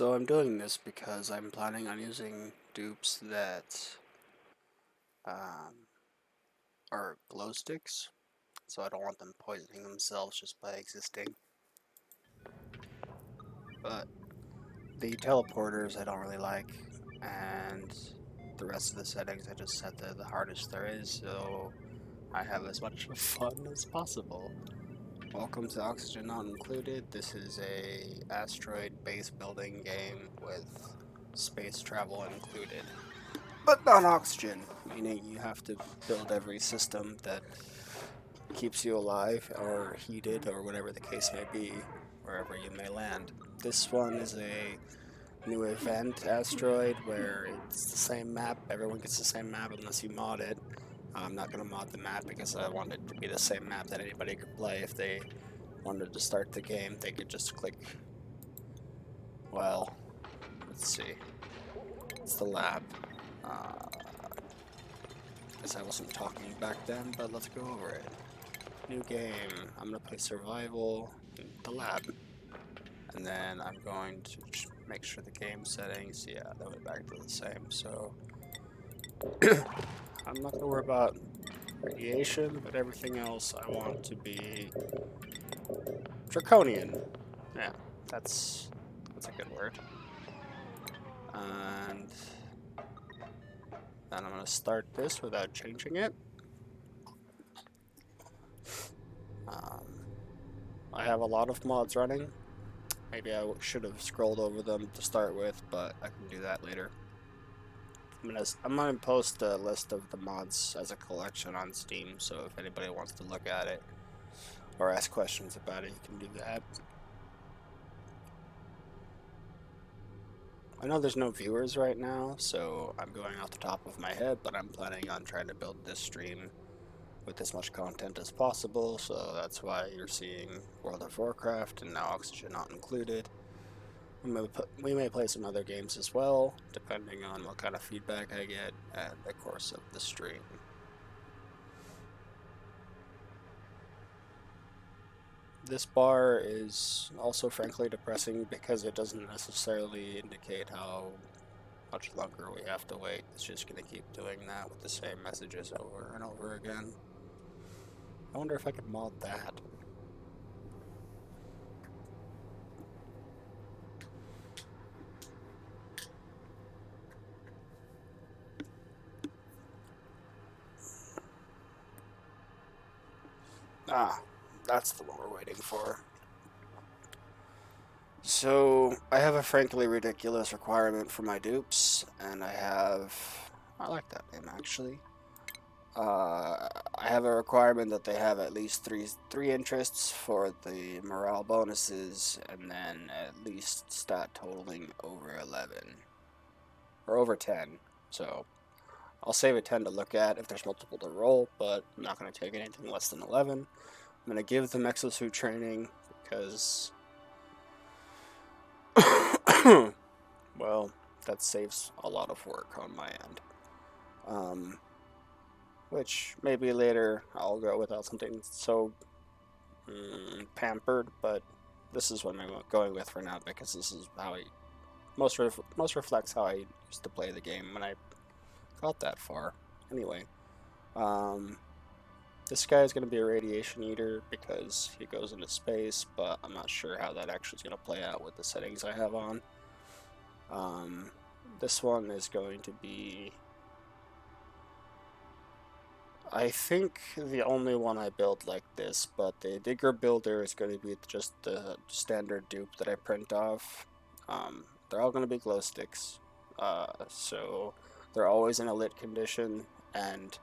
So I'm doing this because I'm planning on using dupes that um, are glow sticks, so I don't want them poisoning themselves just by existing. But the teleporters I don't really like, and the rest of the settings I just set to the hardest there is, so I have as much fun as possible. Welcome to Oxygen Not Included. This is a asteroid base building game with space travel included. But not oxygen, meaning you have to build every system that keeps you alive or heated or whatever the case may be, wherever you may land. This one is a new event asteroid where it's the same map, everyone gets the same map unless you mod it. I'm not going to mod the map because I want it to be the same map that anybody could play. If they wanted to start the game, they could just click, well, let's see, it's the lab. Uh, Guess I wasn't talking back then, but let's go over it. New game. I'm gonna play survival, the lab, and then I'm going to make sure the game settings, yeah, they went back to the same. So I'm not gonna worry about radiation, but everything else I want to be draconian. Yeah, that's a good word. And then I'm gonna start this without changing it. Um, I have a lot of mods running. Maybe I should have scrolled over them to start with, but I can do that later. I'm gonna post a list of the mods as a collection on Steam, so if anybody wants to look at it or ask questions about it, you can do that. I know there's no viewers right now, so I'm going off the top of my head, but I'm planning on trying to build this stream with as much content as possible, so that's why you're seeing World of Warcraft and now Oxygen Not Included. We may play some other games as well, depending on what kind of feedback I get at the course of the stream. This bar is also frankly depressing because it doesn't necessarily indicate how much longer we have to wait. It's just going to keep doing that with the same messages over and over again. I wonder if I could mod that. Ah, that's the one we're waiting for. So, I have a frankly ridiculous requirement for my dupes, and I like that name actually. I have a requirement that they have at least three interests for the morale bonuses, and then at least stat totaling over 11 or over 10. So I'll save a 10 to look at if there's multiple to roll, but I'm not going to take anything less than 11. I'm going to give them exosuit training because, well, that saves a lot of work on my end. Which maybe later I'll go without something so pampered, but this is what I'm going with for now because this is how I most reflects how I used to play the game when I got that far. Anyway, um, this guy is going to be a radiation eater because he goes into space, but I'm not sure how that actually is going to play out with the settings I have on. Um, this one is going to be, I think, the only one I build like this, but the Digger Builder is going to be just the standard dupe that I print off. They're all going to be glow sticks, so they're always in a lit condition, and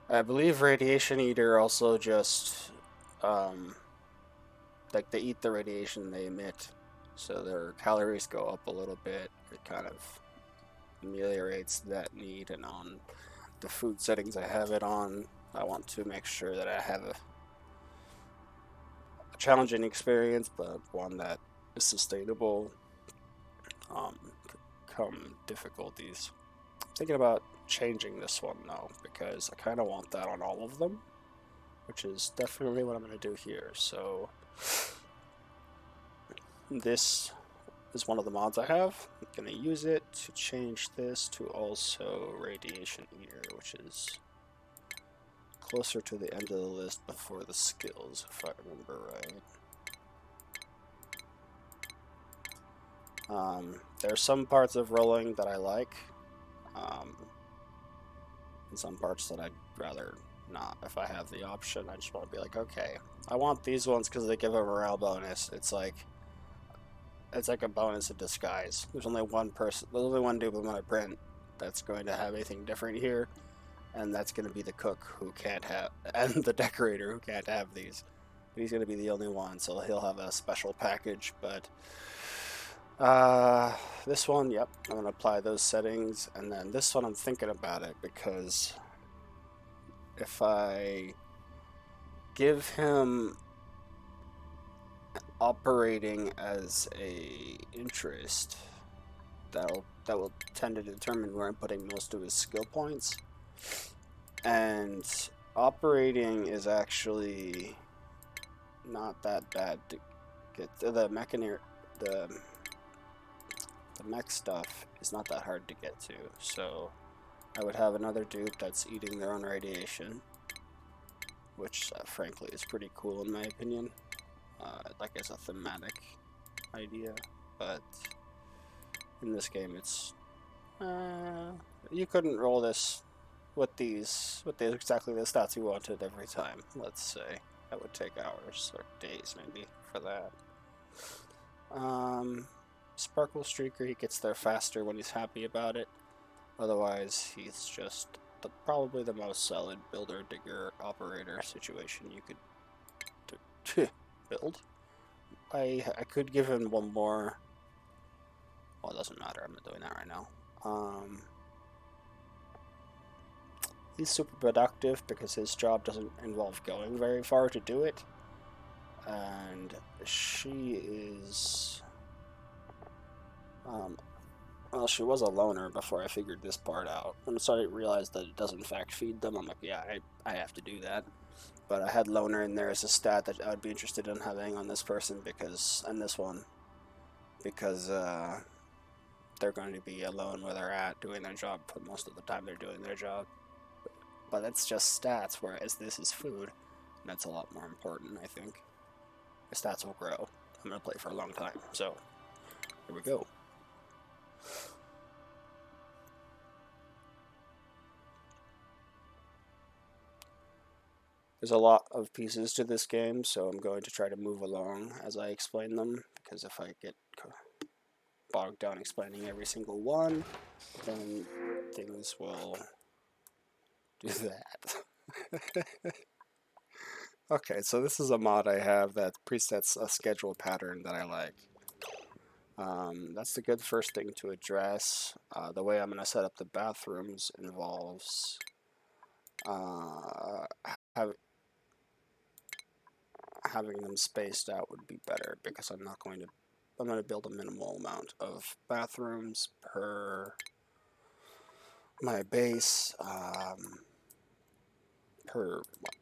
I believe Radiation Eater also just, um, like, they eat the radiation they emit, so their calories go up a little bit. It kind of ameliorates that need, and on the food settings I have it on, I want to make sure that I have a challenging experience, but one that is sustainable, come difficulties. Thinking about changing this one though, because I kind of want that on all of them, which is definitely what I'm going to do here. So this is one of the mods I have. I'm going to use it to change this to also Radiation Eater, which is closer to the end of the list before the skills, if I remember right. There are some parts of rolling that I like, and some parts that I'd rather not. If I have the option, I just want to be like, okay, I want these ones because they give a morale bonus. It's like a bonus in disguise. There's only one person, there's only one dude with my print that's going to have anything different here, and that's going to be the cook who can't have, and the decorator who can't have these. But he's going to be the only one, so he'll have a special package. But this one, yep, I'm going to apply those settings, and then this one I'm thinking about it because if I give him operating as a interest, that will tend to determine where I'm putting most of his skill points. And operating is actually not that bad to get. The mech stuff is not that hard to get to. So I would have another dupe that's eating their own radiation, which frankly is pretty cool in my opinion. Like as a thematic idea, but in this game it's you couldn't roll this with exactly the stats you wanted every time. Let's say that would take hours or days maybe for that. Sparkle Streaker, he gets there faster when he's happy about it. Otherwise, he's just probably the most solid builder, digger, operator situation you could build. I could give him one more. Well, it doesn't matter. I'm not doing that right now. He's super productive because his job doesn't involve going very far to do it. And she is... well, she was a loner before I figured this part out. When I realized that it does in fact feed them, I'm like, yeah, I have to do that. But I had loner in there as a stat that I would be interested in having on this person because, and this one, because they're going to be alone where they're at doing their job for most of the time they're doing their job. But that's just stats, whereas this is food, and that's a lot more important, I think. The stats will grow. I'm going to play for a long time, so here we go. There's a lot of pieces to this game, so I'm going to try to move along as I explain them, because if I get bogged down explaining every single one, then things will do that. Okay, so this is a mod I have that presets a schedule pattern that I like. That's the good first thing to address. The way I'm going to set up the bathrooms involves having them spaced out would be better because I'm going to build a minimal amount of bathrooms per my base, per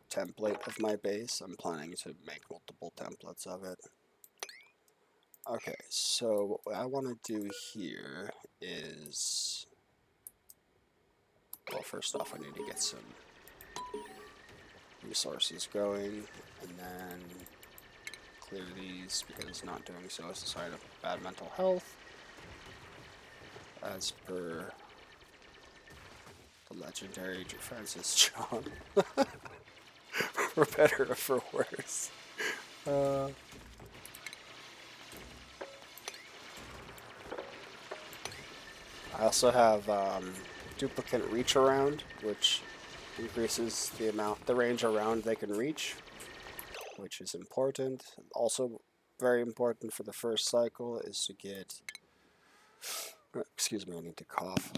template of my base. I'm planning to make multiple templates of it. Okay, so what I want to do here is, well, first off, I need to get some resources going, and then clear these because not doing so is a sign of bad mental health, as per the legendary Francis John. For better or for worse. I also have duplicate reach around, which increases the range around they can reach, which is important. Also very important for the first cycle is to get, excuse me, I need to cough.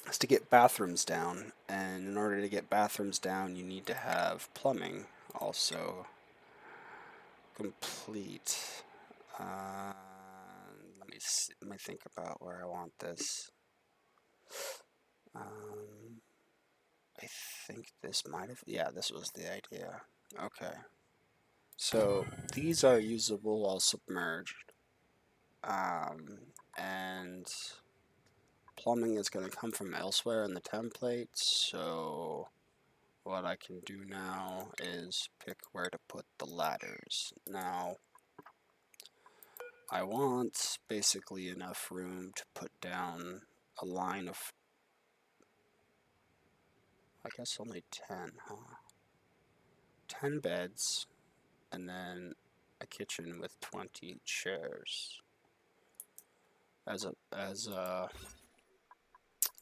Is to get bathrooms down, and in order to get bathrooms down you need to have plumbing also complete. Let me let me think about where I want this. I think this might have, yeah, this was the idea. Okay. So these are usable while submerged. And plumbing is going to come from elsewhere in the template, so what I can do now is pick where to put the ladders. Now, I want basically enough room to put down a line of, I guess only 10, huh? 10 beds, and then a kitchen with 20 chairs. Well,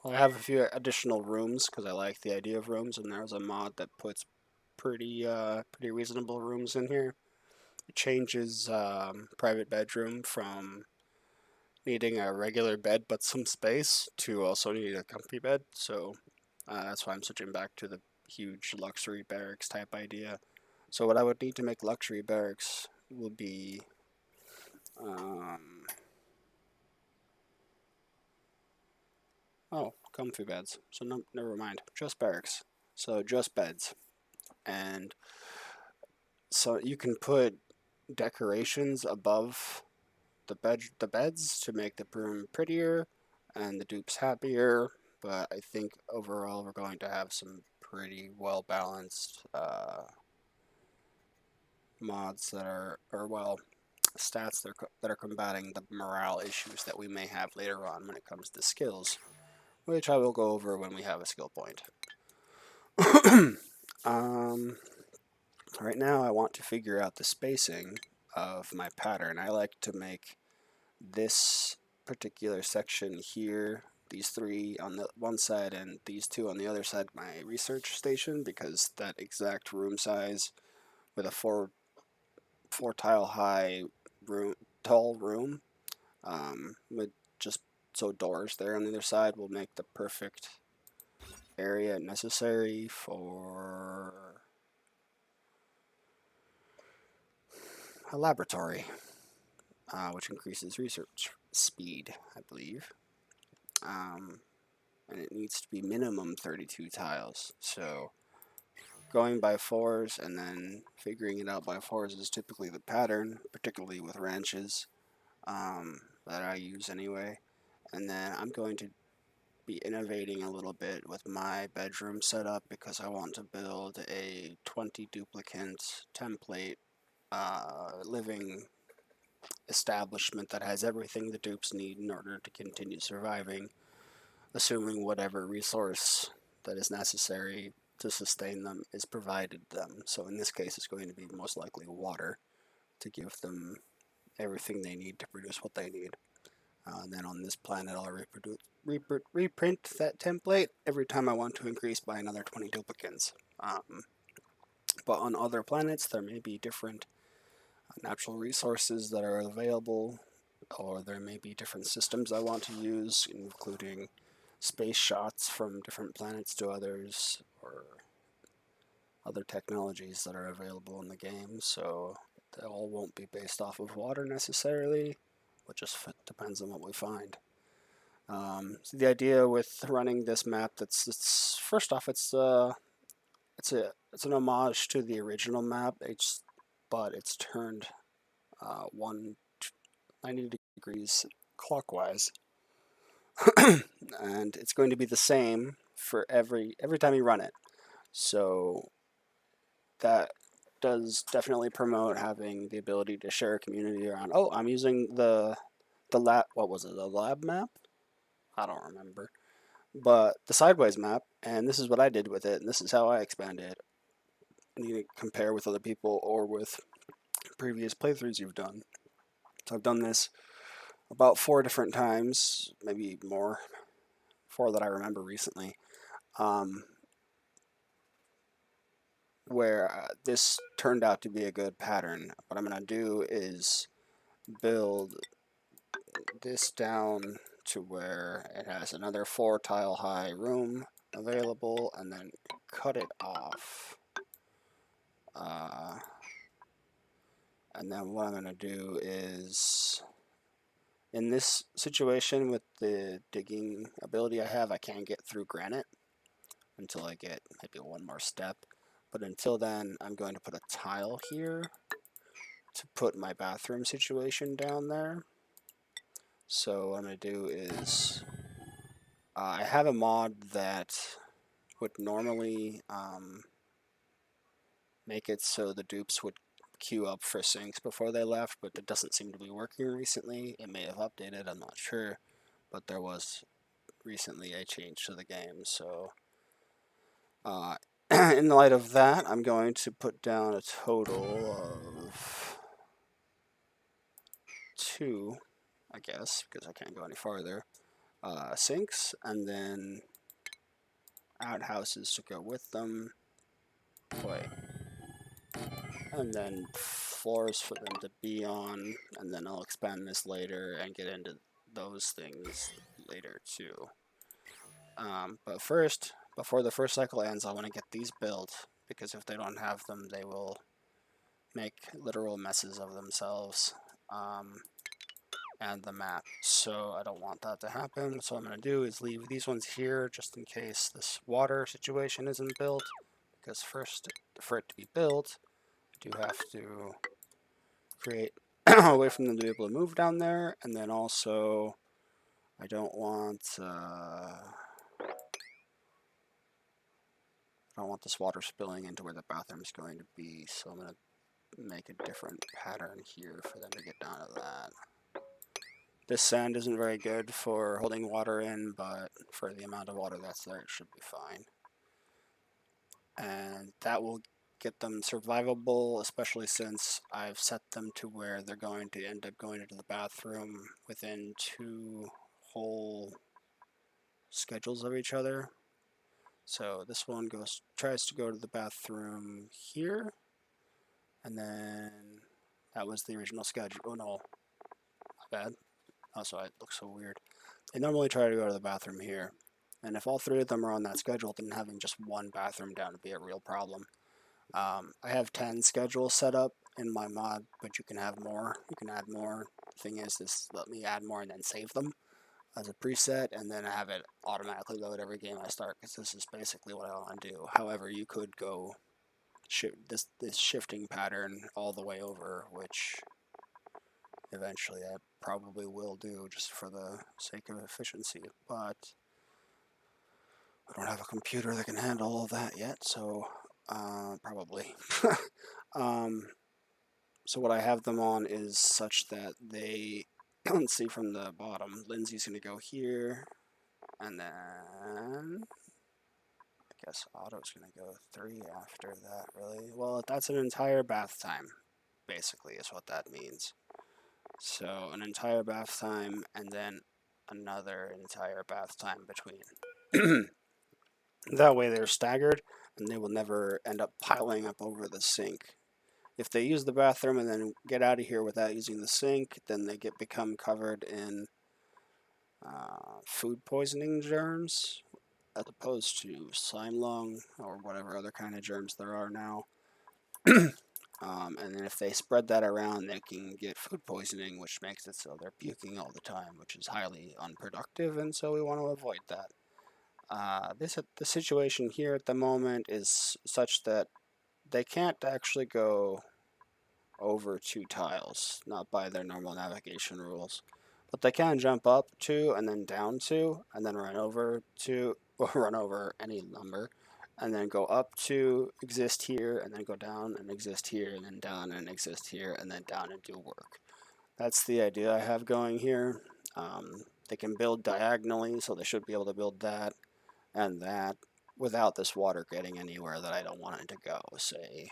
I have a few additional rooms because I like the idea of rooms, and there's a mod that puts pretty reasonable rooms in here. It changes private bedroom from needing a regular bed but some space to also needing a comfy bed. So that's why I'm switching back to the huge luxury barracks type idea. So what I would need to make luxury barracks would be oh, comfy beds. So no, never mind. Just barracks. So just beds. And so you can put decorations above the beds to make the room prettier and the dupes happier. But I think overall we're going to have some pretty well balanced mods that are, or well, stats that are combating the morale issues that we may have later on when it comes to skills, which I will go over when we have a skill point. Right now I want to figure out the spacing of my pattern. I like to make this particular section here, these three on the one side and these two on the other side, my research station, because that exact room size with a four tile high room, tall room, with just so doors there on the other side will make the perfect area necessary for a laboratory, which increases research speed, I believe. And it needs to be minimum 32 tiles. So going by fours and then figuring it out by fours is typically the pattern, particularly with ranches that I use anyway. And then I'm going to be innovating a little bit with my bedroom setup because I want to build a 20 duplicant template living establishment that has everything the dupes need in order to continue surviving, assuming whatever resource that is necessary to sustain them is provided them. So in this case, it's going to be most likely water to give them everything they need to produce what they need. And then on this planet, I'll reprint that template every time I want to increase by another 20 duplicates. But on other planets, there may be different natural resources that are available, or there may be different systems I want to use, including space shots from different planets to others, or other technologies that are available in the game. So they all won't be based off of water necessarily, but just depends on what we find. So the idea with running this map, it's first off, it's an homage to the original map, but it's turned 190 degrees clockwise, and it's going to be the same for every time you run it. So that does definitely promote having the ability to share a community around. Oh, I'm using the lab. What was it? The lab map? I don't remember. But the sideways map, and this is what I did with it, and this is how I expanded it. And you can compare with other people or with previous playthroughs you've done. So I've done this about 4 different times, maybe more, 4 that I remember recently, where this turned out to be a good pattern. What I'm going to do is build this down to where it has another 4 tile high room available, and then cut it off. And then what I'm going to do is In this situation with the digging ability I have, I can get through granite until I get maybe one more step. But until then, I'm going to put a tile here to put my bathroom situation down there. So what I'm going to do is, I have a mod that would normally make it so the dupes would queue up for sinks before they left, but it doesn't seem to be working recently. It may have updated, I'm not sure, but there was recently a change to the game, so in light of that, I'm going to put down a total of 2, I guess, because I can't go any farther, sinks, and then outhouses to go with them. Wait. And then floors for them to be on, and then I'll expand this later and get into those things later too. But first, before the first cycle ends, I want to get these built, because if they don't have them, they will make literal messes of themselves and the map. So I don't want that to happen. So what I'm going to do is leave these ones here just in case this water situation isn't built, because first, for it to be built, I do have to create a way for them to be able to move down there, and then also I don't want this water spilling into where the bathroom is going to be, so I'm going to make a different pattern here for them to get down to that. This sand isn't very good for holding water in, but for the amount of water that's there, it should be fine. And that will get them survivable, especially since I've set them to where they're going to end up going into the bathroom within 2 whole schedules of each other. So this one tries to go to the bathroom here, and then that was the original schedule. Oh no, my bad. Also, it looks so weird. They normally try to go to the bathroom here, and if all 3 of them are on that schedule, then having just one bathroom down would be a real problem. I have 10 schedules set up in my mod, but you can have more. You can add more. The thing is, let me add more and then save them as a preset, and then have it automatically load every game I start, because this is basically what I want to do. However, you could go this shifting pattern all the way over, which eventually I probably will do just for the sake of efficiency, but I don't have a computer that can handle all that yet, so probably. So what I have them on is such that they, let's see from the bottom, Lindsay's going to go here, and then I guess Otto's going to go 3 after that, really. Well, that's an entire bath time, basically, is what that means. So an entire bath time, and then another entire bath time between. That way they're staggered, and they will never end up piling up over the sink. If they use the bathroom and then get out of here without using the sink, then they become covered in food poisoning germs, as opposed to slime lung or whatever other kind of germs there are now. And then if they spread that around, they can get food poisoning, which makes it so they're puking all the time, which is highly unproductive, and so we want to avoid that. The situation here at the moment is such that they can't actually go over 2 tiles, not by their normal navigation rules. But they can jump up 2 and then down 2 and then run over 2, or run over any number, and then go up 2, exist here, and then go down and exist here, and then down and exist here, and then down and do work. That's the idea I have going here. They can build diagonally, so they should be able to build that and that without this water getting anywhere that I don't want it to go, say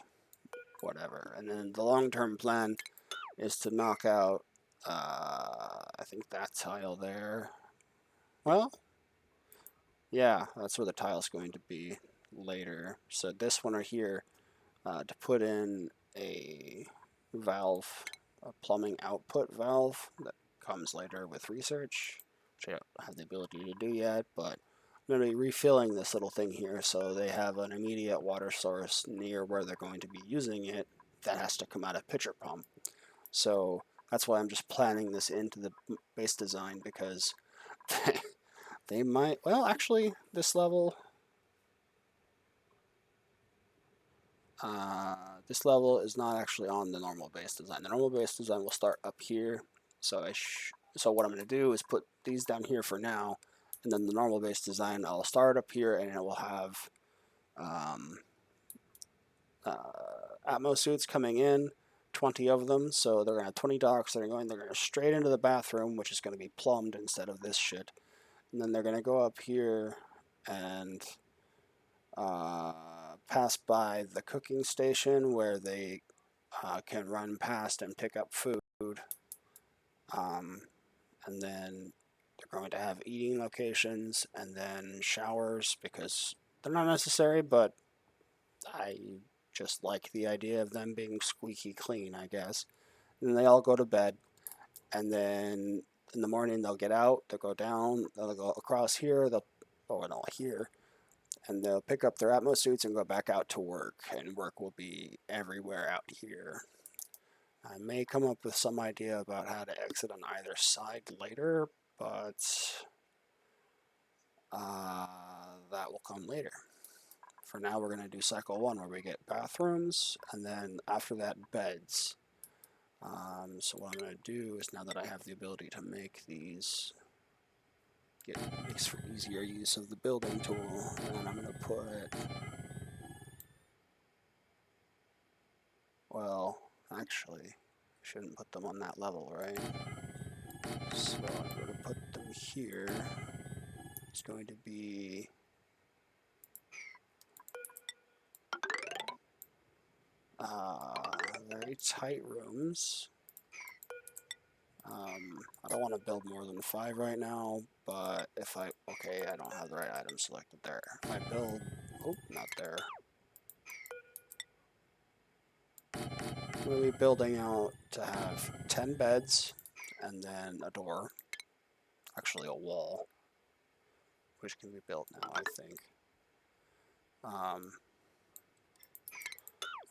whatever. And then the long-term plan is to knock out, I think that tile there. Well, yeah, that's where the tile's going to be later. So this one right here, to put in a valve, a plumbing output valve that comes later with research, which I don't have the ability to do yet, but I'm going to be refilling this little thing here so they have an immediate water source near where they're going to be using it that has to come out of pitcher pump. So That's why I'm just planning this into the base design, because they might, well, actually, this level, this level is not actually on the normal base design. The normal base design will start up here. So so what I'm going to do is put these down here for now, and then the normal base design, I'll start up here, and it will have Atmos suits coming in, 20 of them. So they're going to have 20 docks. They're going straight into the bathroom, which is going to be plumbed instead of this shit. And then they're going to go up here and pass by the cooking station where they can run past and pick up food. And then they're going to have eating locations and then showers, because they're not necessary, but I just like the idea of them being squeaky clean, I guess. And then they all go to bed, and then in the morning they'll get out, they'll go down, they'll go across here, here, and they'll pick up their Atmos suits and go back out to work, and work will be everywhere out here. I may come up with some idea about how to exit on either side later, but that will come later. For now, we're going to do cycle 1, where we get bathrooms, and then after that, beds. So what I'm going to do is, now that I have the ability to make these, makes for easier use of the building tool, and I'm going to put, well, actually, I shouldn't put them on that level, right? So I'm going to put them here. It's going to be very tight rooms. I don't want to build more than 5 right now, but if I don't have the right item selected there. If I build, not there. Really building out to have 10 beds, and then a door, actually a wall, which can be built now, I think. I'm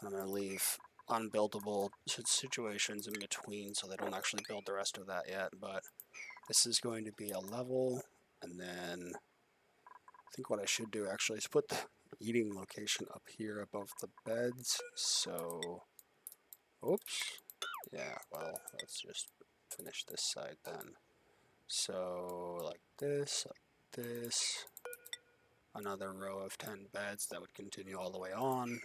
going to leave unbuildable situations in between, so they don't actually build the rest of that yet, but this is going to be a level, and then I think what I should do actually is put the eating location up here above the beds. So, oops, yeah, well, let's just finish this side then. So like this, another row of 10 beds that would continue all the way on,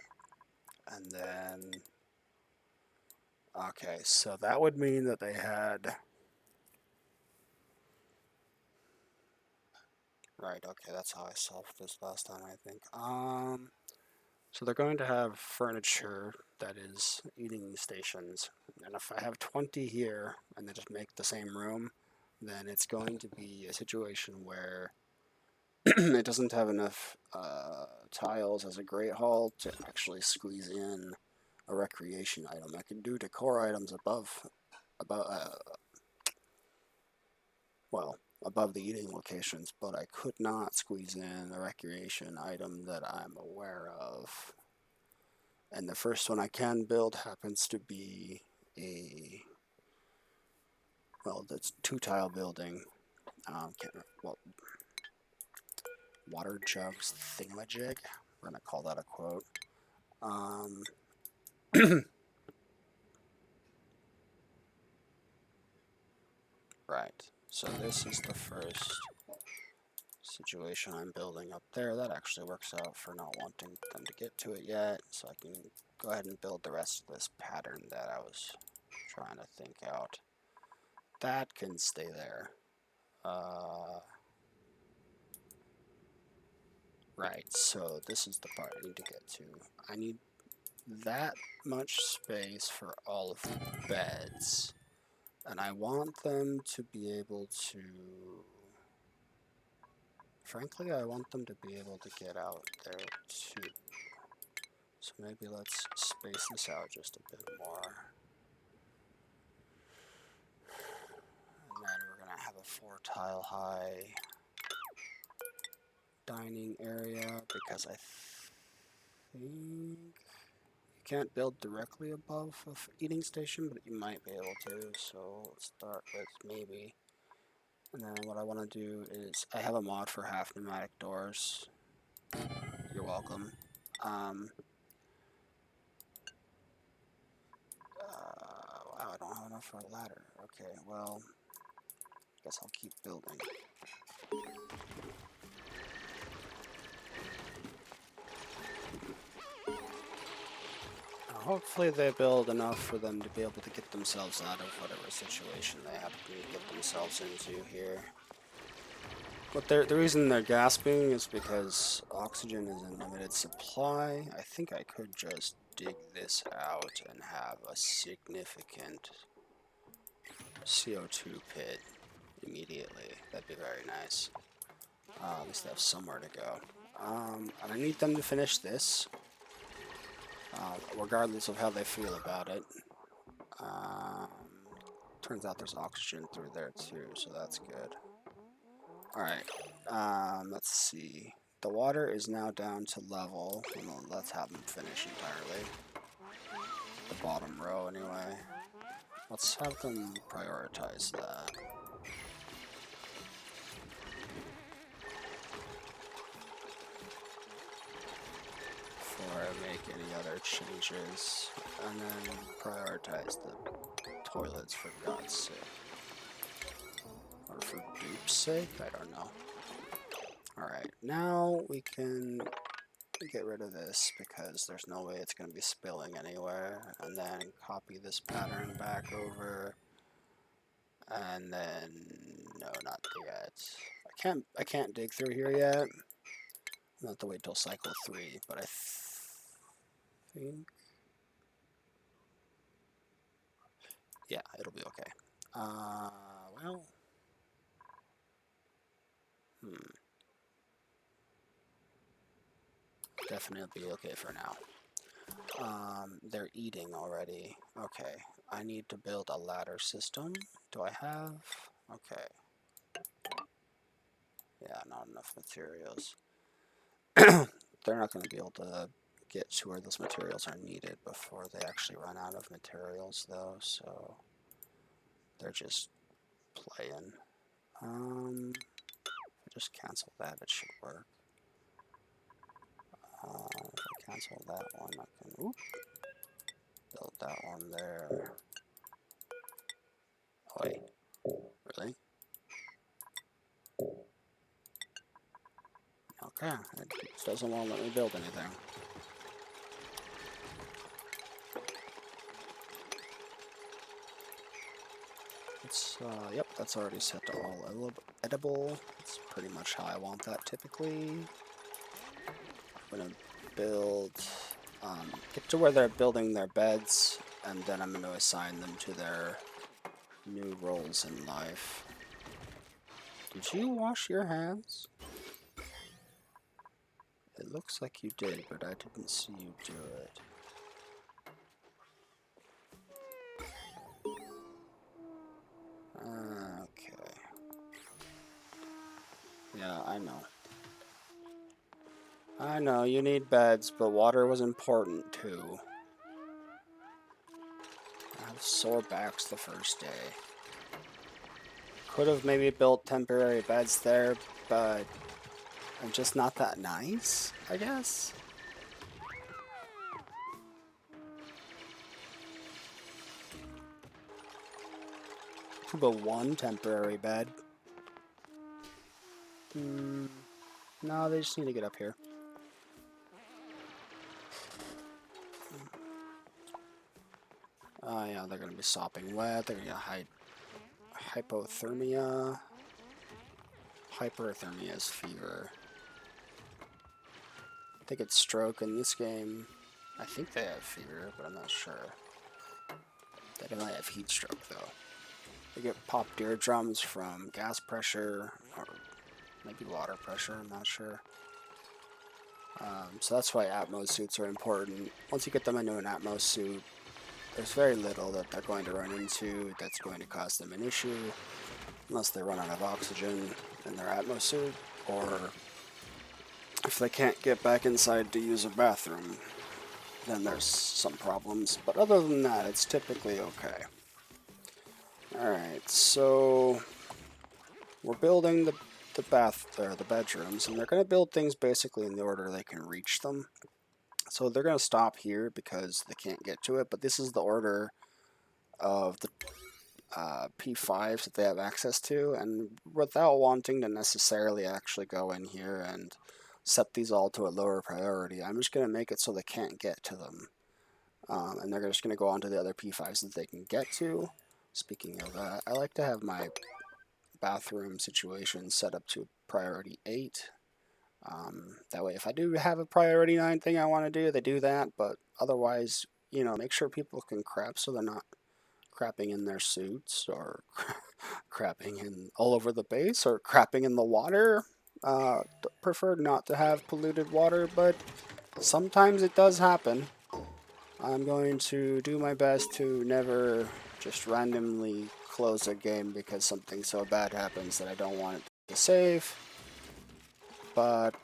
and then okay, so that would mean that they had, right, okay, that's how I solved this last time, I think. So they're going to have furniture that is eating stations, and if I have 20 here and they just make the same room, then it's going to be a situation where it doesn't have enough tiles as a great hall to actually squeeze in a recreation item. I can do decor items above the eating locations, but I could not squeeze in a recreation item that I'm aware of. And the first one I can build happens to be that's 2-tile building. Water jugs thingamajig. We're gonna call that a quote. Right. So this is the first situation I'm building up there. That actually works out for not wanting them to get to it yet, so I can go ahead and build the rest of this pattern that I was trying to think out. That can stay there. Right, so this is the part I need to get to. I need that much space for all of the beds. And I want them to be able to... Frankly, I want them to be able to get out there too. So maybe let's space this out just a bit more. And then we're going to have a 4-tile high dining area, because I think can't build directly above a eating station, but you might be able to. So let's start with maybe. And then what I want to do is I have a mod for half pneumatic doors. You're welcome. Wow, I don't have enough for a ladder. Okay, well, guess I'll keep building. Hopefully they build enough for them to be able to get themselves out of whatever situation they have to get themselves into here. But the reason they're gasping is because oxygen is in limited supply. I think I could just dig this out and have a significant CO2 pit immediately. That'd be very nice. At least they have somewhere to go. And I need them to finish this, regardless of how they feel about it. Turns out there's oxygen through there too, so that's good. Alright, let's see. The water is now down to level. Well, let's have them finish entirely. The bottom row, anyway. Let's have them prioritize that. Before I make any other changes. And then prioritize the toilets, for God's sake. Or for dupe's sake? I don't know. Alright, now we can get rid of this because there's no way it's going to be spilling anywhere. And then copy this pattern back over. And then, no, not yet. I can't dig through here yet. I'll have to wait till cycle 3, but I think, yeah, it'll be okay. Well, definitely be okay for now. They're eating already. Okay, I need to build a ladder system. Do I have? Okay. Yeah, not enough materials. They're not going to be able to get to where those materials are needed before they actually run out of materials, though, so they're just playing. If I just cancel that, it should work. If I cancel that one, I can build that one there. Oh, wait, really? Okay, it doesn't want to let me build anything. It's, yep, that's already set to all edible. It's pretty much how I want that typically. I'm gonna build, get to where they're building their beds, and then I'm gonna assign them to their new roles in life. Did you wash your hands? It looks like you did, but I didn't see you do it. Okay. Yeah, I know. I know, you need beds, but water was important too. I have sore backs the first day. Could have maybe built temporary beds there, but I'm just not that nice, I guess. But one temporary bed. No, they just need to get up here. Yeah, they're gonna be sopping wet. They're gonna get hypothermia. Hyperthermia is fever. I think it's stroke in this game. I think they have fever, but I'm not sure. They definitely have heat stroke though. They get popped eardrums from gas pressure, or maybe water pressure, I'm not sure. So that's why Atmos suits are important. Once you get them into an Atmos suit, there's very little that they're going to run into that's going to cause them an issue, unless they run out of oxygen in their Atmos suit, or if they can't get back inside to use a bathroom. then there's some problems. But other than that, it's typically okay. Alright, so we're building the bedrooms, and they're going to build things basically in the order they can reach them. So they're going to stop here because they can't get to it, but this is the order of the P5s that they have access to, and without wanting to necessarily actually go in here and set these all to a lower priority, I'm just going to make it so they can't get to them. And they're just going to go on to the other P5s that they can get to. Speaking of that, I like to have my bathroom situation set up to priority 8. That way, if I do have a priority 9 thing I want to do, they do that, but otherwise, you know, make sure people can crap so they're not crapping in their suits or crapping in all over the base or crapping in the water. Prefer not to have polluted water, but sometimes it does happen. I'm going to do my best to never just randomly close a game because something so bad happens that I don't want it to save. But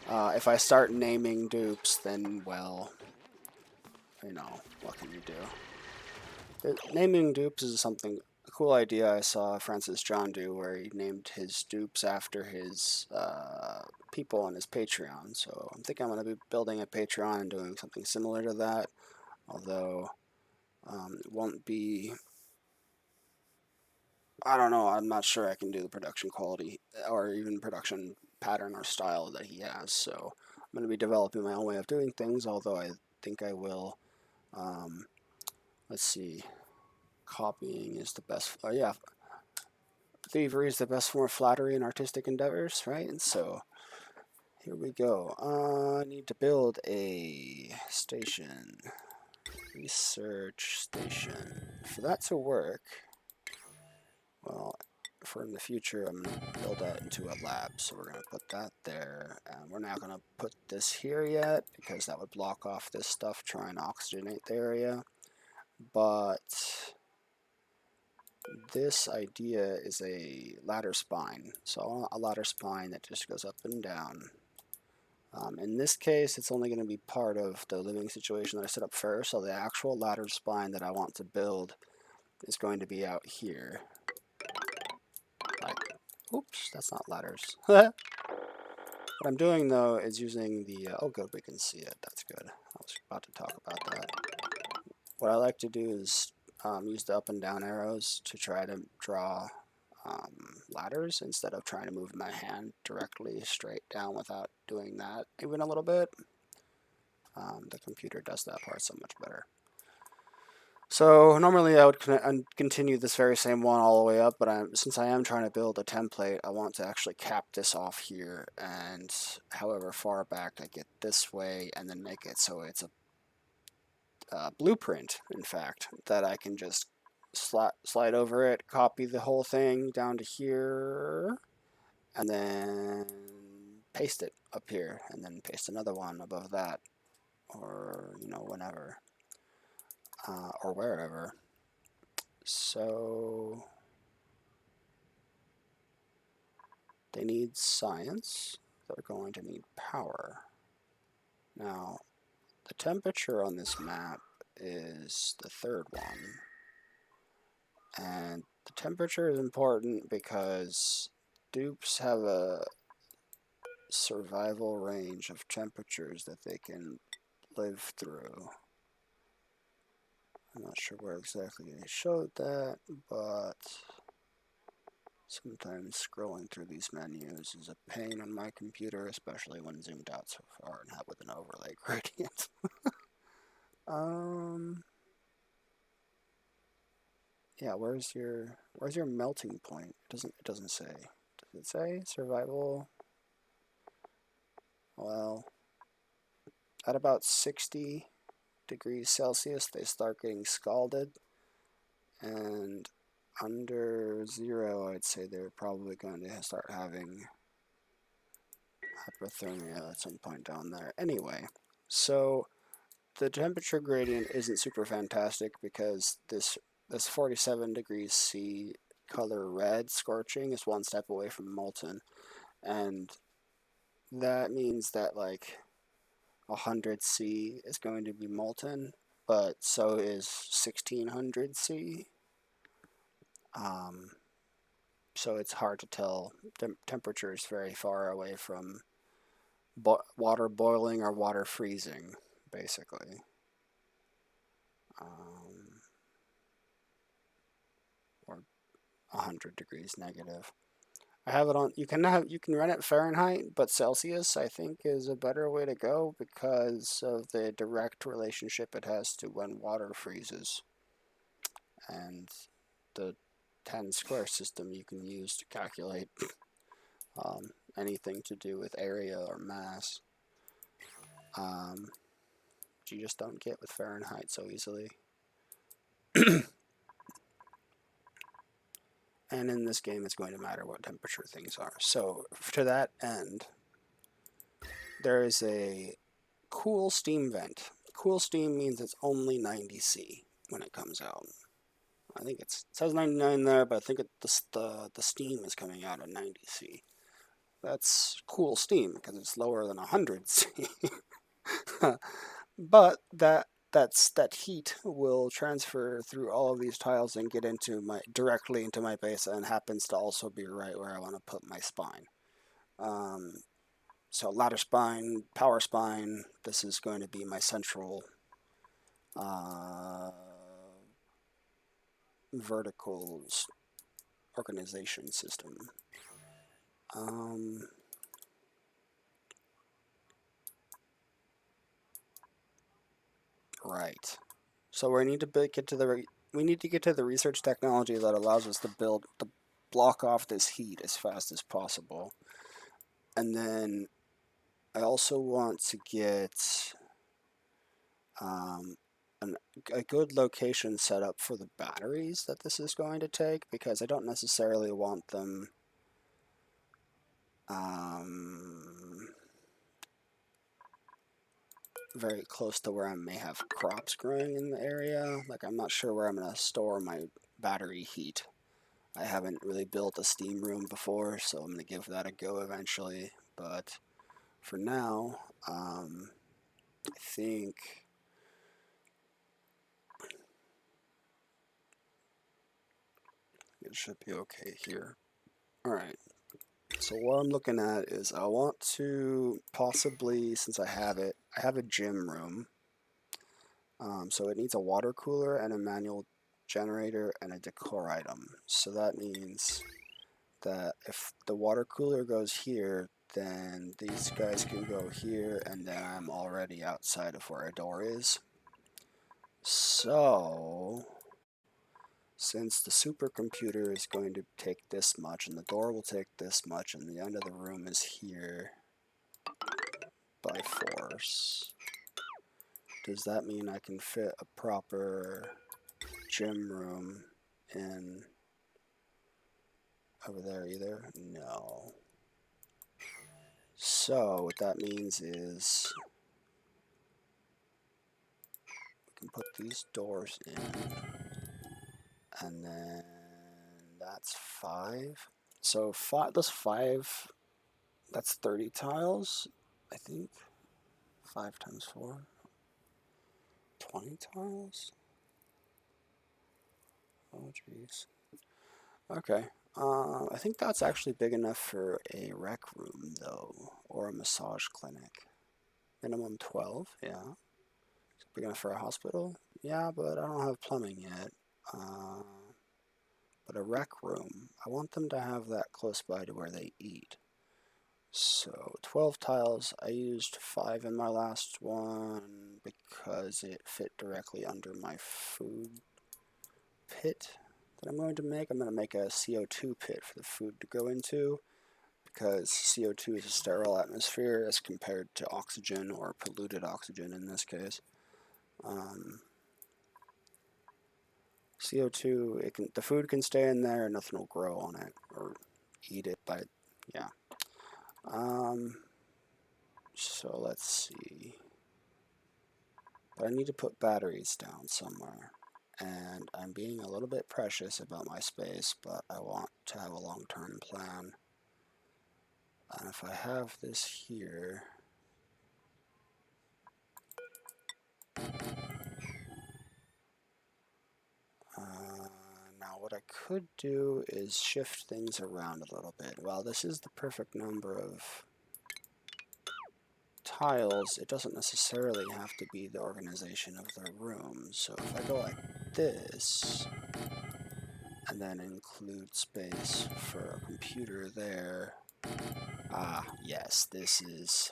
if I start naming dupes, then, well, you know, what can you do? Naming dupes is a cool idea I saw Francis John do, where he named his dupes after his people on his Patreon. So I'm thinking I'm going to be building a Patreon and doing something similar to that, although it won't be... I don't know, I'm not sure I can do the production quality or even production pattern or style that he has, so I'm going to be developing my own way of doing things, although I think I will... let's see... Copying is the best... Oh, yeah. Thievery is the best form of flattery in artistic endeavors, right? And so, here we go. I need to build a station. Research station. For that to work, well, for in the future, I'm going to build that into a lab. So we're going to put that there. And we're not going to put this here yet, because that would block off this stuff trying to oxygenate the area. But this idea is a ladder spine. So a ladder spine that just goes up and down. In this case, it's only going to be part of the living situation that I set up first. So the actual ladder spine that I want to build is going to be out here. Like, oops, that's not ladders. What I'm doing though is using the, oh good, we can see it. That's good. I was about to talk about that. What I like to do is use the up and down arrows to try to draw ladders instead of trying to move my hand directly straight down without doing that even a little bit. The computer does that part so much better. So normally I would continue this very same one all the way up, but since I am trying to build a template, I want to actually cap this off here, and however far back I get this way, and then make it so it's a blueprint, in fact, that I can just slide over it, copy the whole thing down to here, and then paste it up here, and then paste another one above that, or, you know, whenever, or wherever. So they need science, they're going to need power. Now, the temperature on this map is the third one. And the temperature is important because dupes have a survival range of temperatures that they can live through. I'm not sure where exactly they showed that, but sometimes scrolling through these menus is a pain on my computer, especially when zoomed out so far and with an overlay gradient. Yeah, where's your melting point? It doesn't say. Does it say survival? Well, at about 60 degrees Celsius, they start getting scalded, and under 0, I'd say they're probably going to start having hypothermia at some point down there. Anyway, so the temperature gradient isn't super fantastic because this 47 degrees C color red scorching is one step away from molten, and that means that, like, 100 C is going to be molten, but so is 1600 C. So it's hard to tell temperatures very far away from water boiling or water freezing, basically. Or 100 degrees negative. I have it on. You can run it Fahrenheit, but Celsius I think is a better way to go because of the direct relationship it has to when water freezes, and the 10 square system you can use to calculate anything to do with area or mass. You just don't get with Fahrenheit so easily. And in this game, it's going to matter what temperature things are. So to that end, there is a cool steam vent. Cool steam means it's only 90 C when it comes out. I think it says 99 there, but I think the steam is coming out at 90 C. That's cool steam because it's lower than 100 C. But that heat will transfer through all of these tiles and get directly into my base, and happens to also be right where I want to put my spine. So ladder spine, power spine, this is going to be my central vertical organization system. Right. So we need to get to the research technology that allows us to block off this heat as fast as possible. And then I also want to get a good location set up for the batteries that this is going to take, because I don't necessarily want them very close to where I may have crops growing in the area. Like, I'm not sure where I'm going to store my battery heat. I haven't really built a steam room before, so I'm going to give that a go eventually. But for now, I think it should be okay here. Alright, so what I'm looking at is I want to possibly, since I have a gym room. So it needs a water cooler and a manual generator and a decor item. So that means that if the water cooler goes here, then these guys can go here, and then I'm already outside of where a door is. So since the supercomputer is going to take this much, and the door will take this much, and the end of the room is here by force, does that mean I can fit a proper gym room in over there either? No. So what that means is we can put these doors in, and then that's 5. So that's 5. That's 30 tiles, I think. 5 times 4. 20 tiles? Oh, jeez. Okay. I think that's actually big enough for a rec room, though, or a massage clinic. Minimum 12, yeah. Big enough for a hospital? Yeah, but I don't have plumbing yet. But a rec room, I want them to have that close by to where they eat. So 12 tiles. I used 5 in my last one because it fit directly under my food pit that I'm going to make. I'm going to make a CO2 pit for the food to go into, because CO2 is a sterile atmosphere as compared to oxygen, or polluted oxygen in this case. CO2, the food can stay in there and nothing will grow on it or eat it, but yeah. So let's see. But I need to put batteries down somewhere. And I'm being a little bit precious about my space, but I want to have a long-term plan. And if I have this here, what I could do is shift things around a little bit. While this is the perfect number of tiles, it doesn't necessarily have to be the organization of the room. So if I go like this, and then include space for a computer there, yes, this is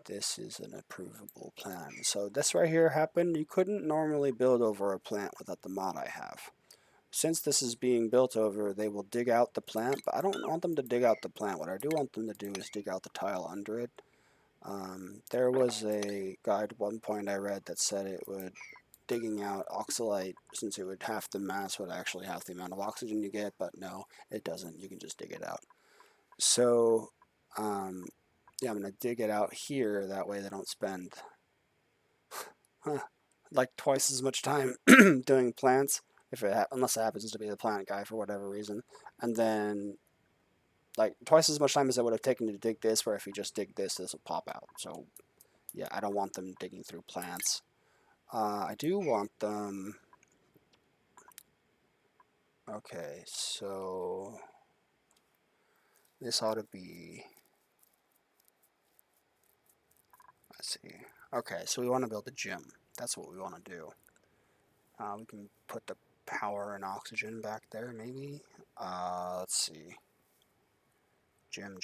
an approvable plan. So this right here happened. You couldn't normally build over a plant without the mod I have. Since this is being built over, they will dig out the plant, but I don't want them to dig out the plant. What I do want them to do is dig out the tile under it. There was a guide at one point I read that said it would, digging out oxalite, since it would half the mass, would actually half the amount of oxygen you get, but no, it doesn't. You can just dig it out. So, yeah, I'm going to dig it out here, that way they don't spend like twice as much time doing plants, unless it happens to be the plant guy for whatever reason, and then like twice as much time as it would have taken to dig this, where if you just dig this will pop out. So yeah, I don't want them digging through plants. I do want them, okay, so this ought to be, let's see, okay, so we want to build a gym. That's what we want to do. We can put the power and oxygen back there, maybe. Let's see. Gym.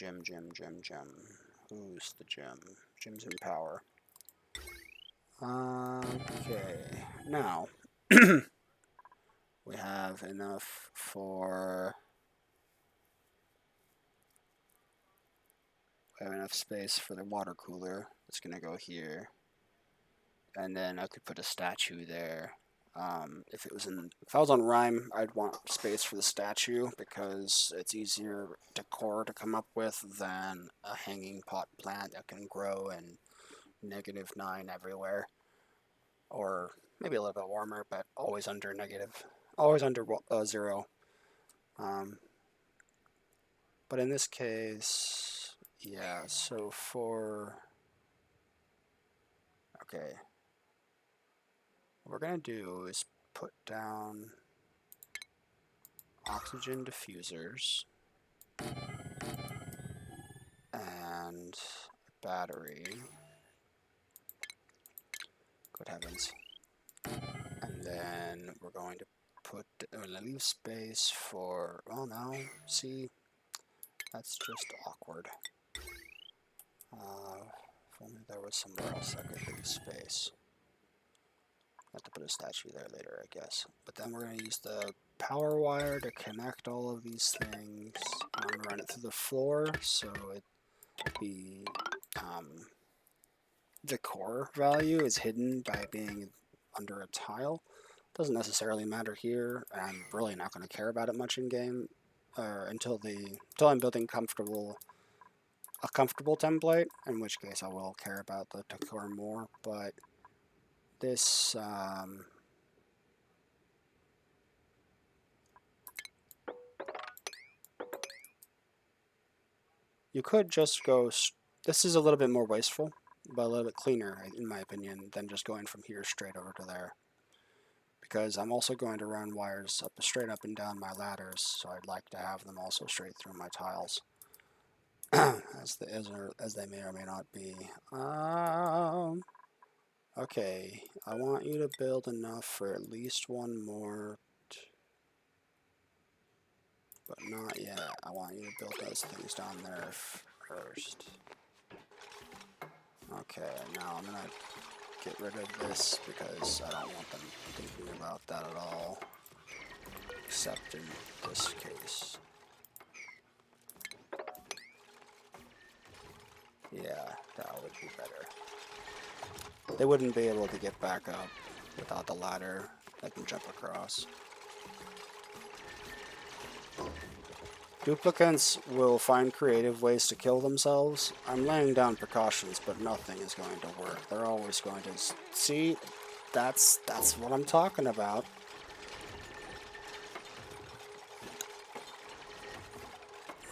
Who's the gym? Gym's in power. Okay, now we have enough for. We have enough space for the water cooler. It's gonna go here, and then I could put a statue there. If I was on Rime, I'd want space for the statue because it's easier decor to come up with than a hanging pot plant that can grow in -9 everywhere, or maybe a little bit warmer, but always under 0. But in this case, yeah. So okay. What we're going to do is put down oxygen diffusers and a battery. Good heavens. And then we're going to leave space for, oh no, see, that's just awkward. If only there was somewhere else I could leave space. Have to put a statue there later, I guess. But then we're going to use the power wire to connect all of these things. I'm going to run it through the floor, so the core value is hidden by being under a tile. Doesn't necessarily matter here. I'm really not going to care about it much in game, until I'm building a comfortable template, in which case I will care about the decor more. But this, you could just go, this is a little bit more wasteful, but a little bit cleaner, in my opinion, than just going from here straight over to there. Because I'm also going to run wires straight up and down my ladders, so I'd like to have them also straight through my tiles. as they may or may not be. Okay, I want you to build enough for at least one more, but not yet. I want you to build those things down there first. Okay, now I'm gonna get rid of this because I don't want them thinking about that at all, except in this case. Yeah, that would be better. They wouldn't be able to get back up without the ladder that can jump across. Duplicants will find creative ways to kill themselves. I'm laying down precautions, but nothing is going to work. They're always going to... See? That's what I'm talking about.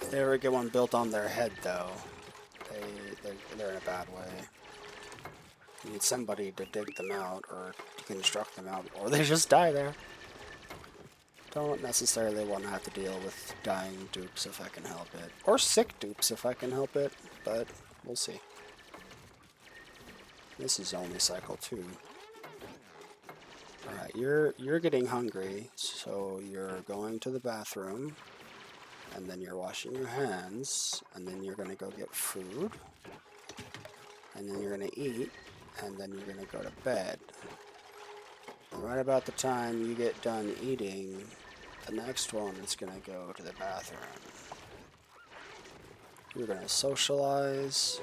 If they ever get one built on their head, though, they're in a bad way. You need somebody to dig them out, or to construct them out, or they just die there. Don't necessarily want to have to deal with dying dupes if I can help it. Or sick dupes if I can help it, but we'll see. This is only cycle 2. Alright, you're getting hungry, so you're going to the bathroom, and then you're washing your hands, and then you're gonna go get food, and then you're gonna eat, and then you're gonna go to bed. And right about the time you get done eating, the next one is gonna go to the bathroom. You're gonna socialize,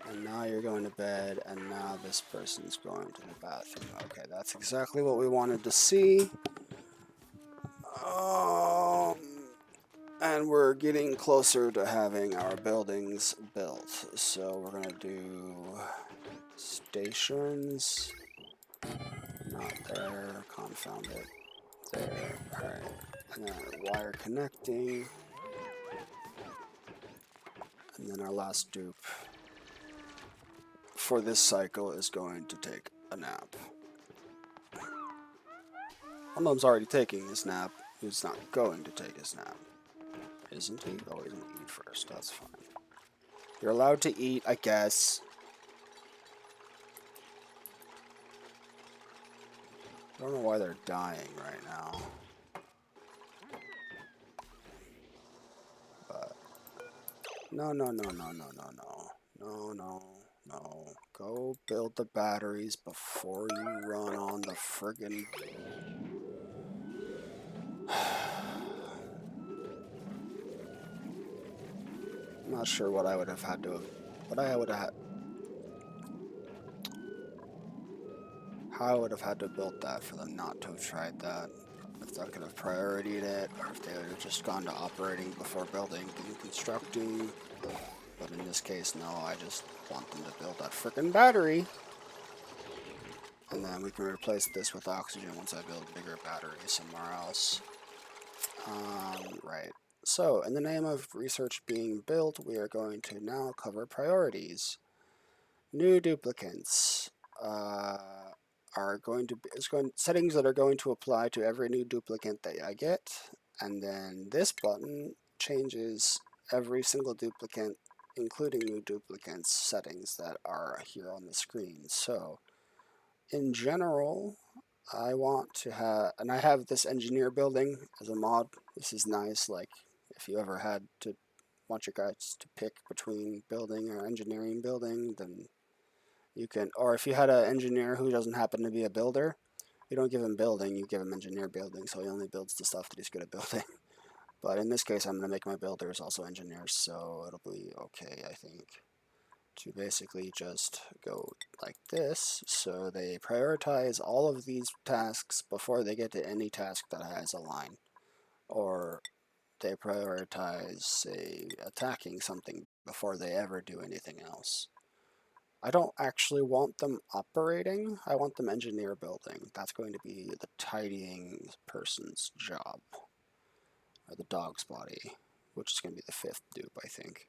and now you're going to bed, and now this person's going to the bathroom. Okay, that's exactly what we wanted to see. And we're getting closer to having our buildings built. So we're gonna do stations. Not there, confound it. There, alright. And then wire connecting. And then our last dupe for this cycle is going to take a nap. One of them's already taking his nap. He's not going to take his nap. Isn't he? Oh, he's gonna eat first. That's fine. You're allowed to eat, I guess. I don't know why they're dying right now. But no. Go build the batteries before you run on the friggin'... I'm not sure what I would have had to have... How I would have had to have built that for them not to have tried that. If I could have prioritied it, or if they would have just gone to operating before building and constructing. But in this case, no, I just want them to build that frickin' battery. And then we can replace this with oxygen once I build a bigger battery somewhere else. Right. So, in the name of research being built, we are going to now cover priorities. New duplicants are going to be settings that are going to apply to every new duplicant that I get, and then this button changes every single duplicant, including new duplicants settings that are here on the screen. So, in general, I want to have, and I have this engineer building as a mod. This is nice, like if you ever had to want your guys to pick between building or engineering building, then you can, or if you had an engineer who doesn't happen to be a builder, you don't give him building, you give him engineer building, so he only builds the stuff that he's good at building. But in this case, I'm going to make my builders also engineers, so it'll be okay, I think, to basically just go like this, so they prioritize all of these tasks before they get to any task that has a line, or they prioritize, say, attacking something before they ever do anything else. I don't actually want them operating, I want them engineer building. That's going to be the tidying person's job, or the dog's body, which is going to be the 5th dupe, I think.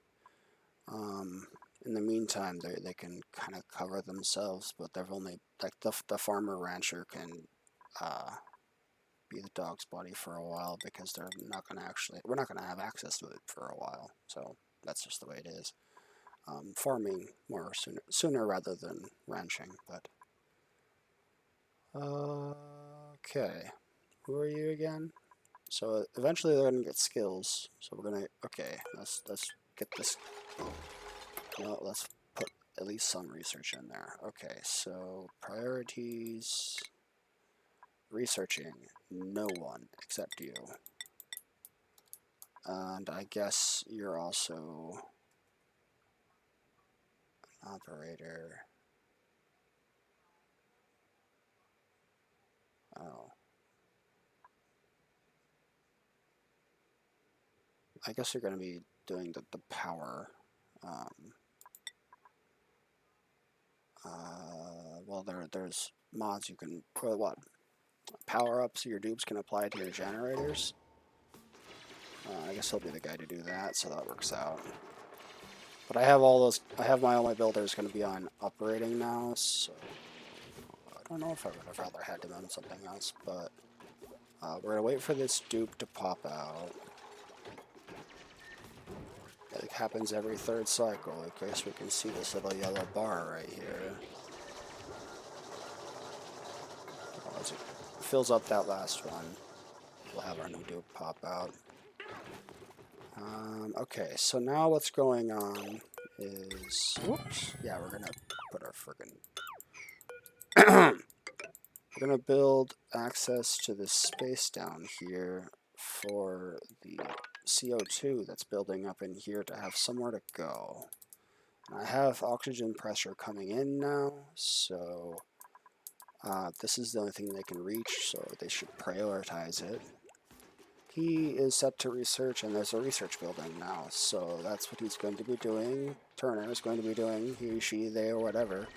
In the meantime, they can kind of cover themselves, but they've only, like the farmer rancher can be the dog's body for a while, because they're not going to actually, we're not going to have access to it for a while, so that's just the way it is. Farming more sooner rather than ranching, but okay, who are you again? So eventually they're gonna get skills, so we're gonna, okay, let's get this, well, let's put at least some research in there. Okay, so priorities, researching, no one except you. And I guess you're also an operator. Oh. I guess you're going to be doing the power. Well, there's mods you can put, what? Power-ups your dupes can apply to your generators. I guess he'll be the guy to do that, so that works out. But I have all my builders going to be on operating now, so I don't know if I would have rather had him on something else, but We're gonna wait for this dupe to pop out. It happens every third cycle. I guess we can see this little yellow bar right here. As it fills up that last one, we'll have our new dupe pop out. Okay, so now what's going on is... Whoops. Yeah, we're gonna put our friggin... We're gonna build access to this space down here for the CO2 that's building up in here to have somewhere to go. And I have oxygen pressure coming in now, so this is the only thing they can reach, so they should prioritize it. He is set to research, and there's a research building now, so that's what he's going to be doing. Turner is going to be doing, he, she, they, or whatever,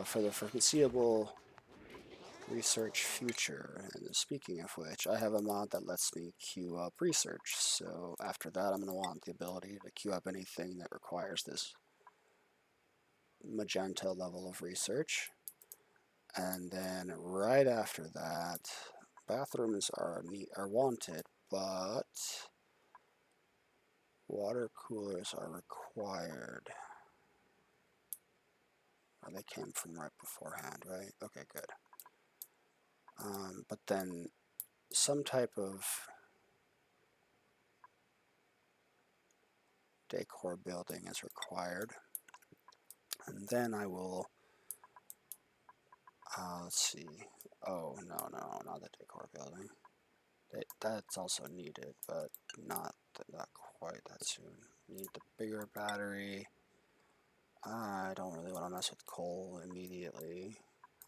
for the foreseeable research future. And speaking of which, I have a mod that lets me queue up research, so after that I'm going to want the ability to queue up anything that requires this magenta level of research. And then right after that, bathrooms are wanted, but water coolers are required. Oh, they came from right beforehand, right? Okay, good. But then some type of decor building is required. And then I will, let's see. Oh, no, not the decor building. That's also needed, but not quite that soon. Need the bigger battery. I don't really want to mess with coal immediately.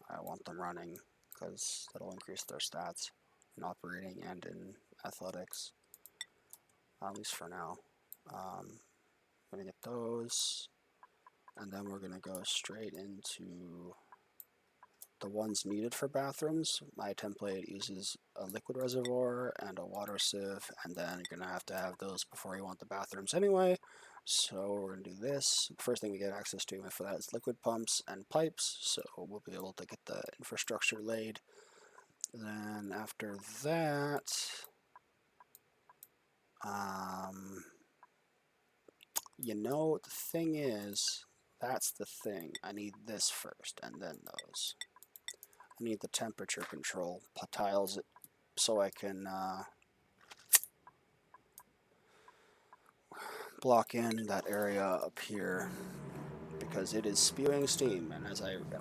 I want them running because that'll increase their stats in operating and in athletics, at least for now. I'm gonna get those, and then we're gonna go straight into the ones needed for bathrooms. My template uses a liquid reservoir and a water sieve, and then you're gonna have to have those before you want the bathrooms anyway. So we're gonna do this. First thing we get access to for that is liquid pumps and pipes, so we'll be able to get the infrastructure laid. Then after that, you know, the thing is, that's the thing. I need this first, and then those. I need the temperature control tiles so I can block in that area up here, because it is spewing steam, and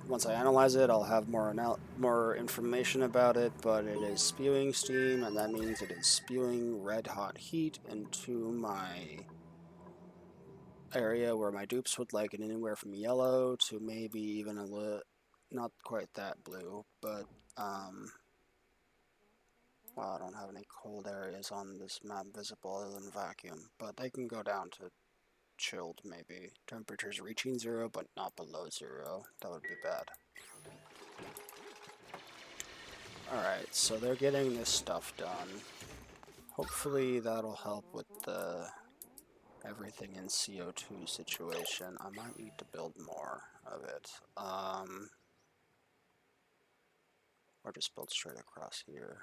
once I analyze it, I'll have more information about it, but it is spewing steam, and that means it is spewing red hot heat into my area where my dupes would like it, anywhere from yellow to maybe even a little, not quite that blue, but well, I don't have any cold areas on this map visible other than vacuum, but they can go down to chilled maybe. Temperatures reaching 0, but not below 0. That would be bad. Alright, so they're getting this stuff done. Hopefully that'll help with the everything in CO2 situation. I might need to build more of it. Or just build straight across here.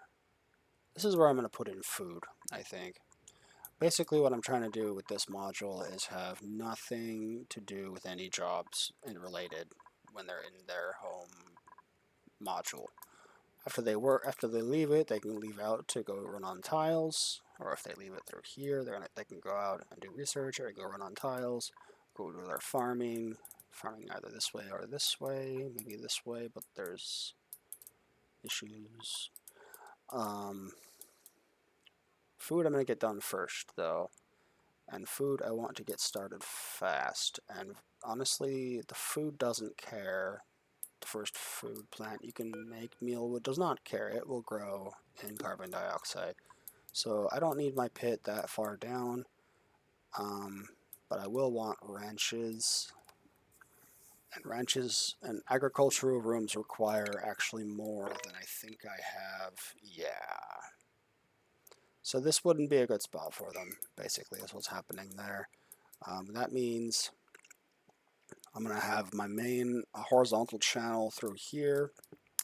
This is where I'm going to put in food, I think. Basically what I'm trying to do with this module is have nothing to do with any jobs related when they're in their home module. After they leave it, they can leave out to go run on tiles, or if they leave it through here, they can go out and do research, or go run on tiles, go to their farming either this way or this way, maybe this way, but there's issues. Food I'm going to get done first, though. And food I want to get started fast. And honestly, the food doesn't care. The first food plant you can make, mealwood, does not care. It will grow in carbon dioxide. So I don't need my pit that far down. But I will want ranches. And ranches and agricultural rooms require actually more than I think I have. Yeah. So this wouldn't be a good spot for them, basically, is what's happening there. That means I'm going to have my main horizontal channel through here,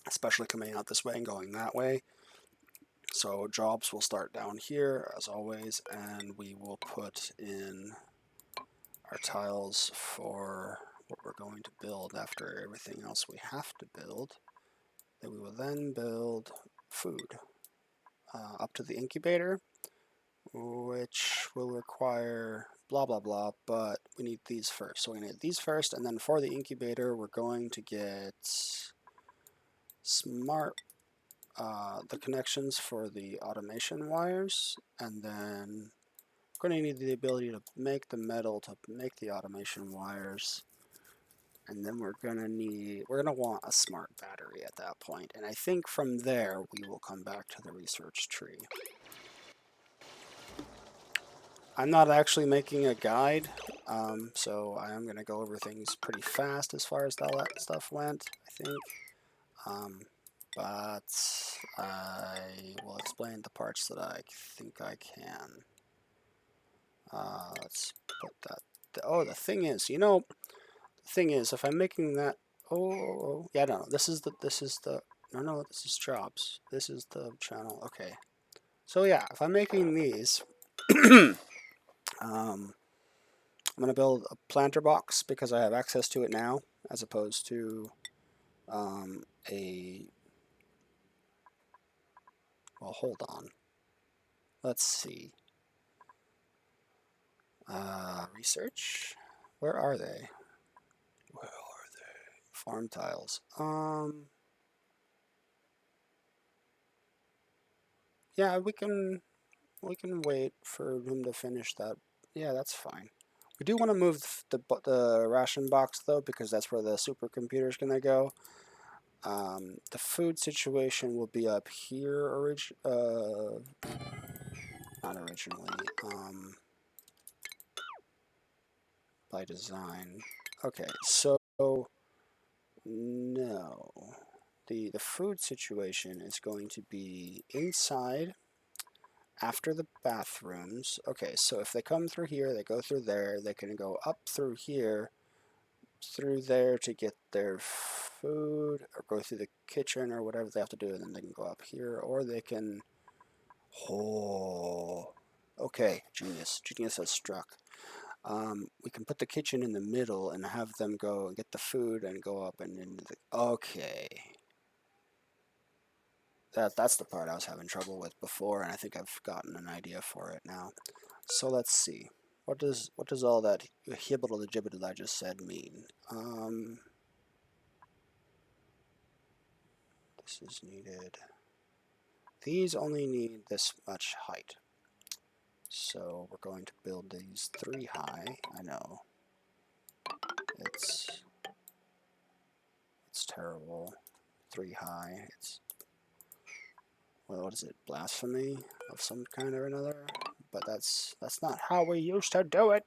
especially coming out this way and going that way. So jobs will start down here as always, and we will put in our tiles for what we're going to build after everything else we have to build. Then we will then build food up to the incubator, which will require blah blah blah, but we need these first. So we need these first, and then for the incubator we're going to get smart the connections for the automation wires, and then we're going to need the ability to make the metal to make the automation wires, and then we're going to want a smart battery at that point, and I think from there we will come back to the research tree. I'm not actually making a guide, so I am going to go over things pretty fast as far as that stuff went, I think. But I will explain the parts that I think I can. Let's put that. The thing is, the thing is, if I'm making that, yeah, no, this is the, no, this is jobs. This is the channel. Okay. So yeah, if I'm making these, I'm gonna build a planter box because I have access to it now, as opposed to well, hold on. Let's see. Research. Where are they? Where are they? Farm tiles. Yeah, we can wait for him to finish that. Yeah, that's fine. We do want to move the ration box though, because that's where the supercomputer is gonna go. The food situation will be up here not originally, by design. Okay, so no. The food situation is going to be inside after the bathrooms. Okay, so if they come through here, they go through there, they can go up through here, through there to get their food, or go through the kitchen or whatever they have to do, and then they can go up here, or they can... Oh, okay, genius. Genius has struck. We can put the kitchen in the middle and have them go and get the food and go up and into the... Okay. That's the part I was having trouble with before, and I think I've gotten an idea for it now. So let's see. What does all that hibble the gibbet I just said mean? This is needed. These only need this much height. So we're going to build these 3 high. I know. It's terrible. 3 high. It's... well, what is it? Blasphemy of some kind or another? But that's not how we used to do it.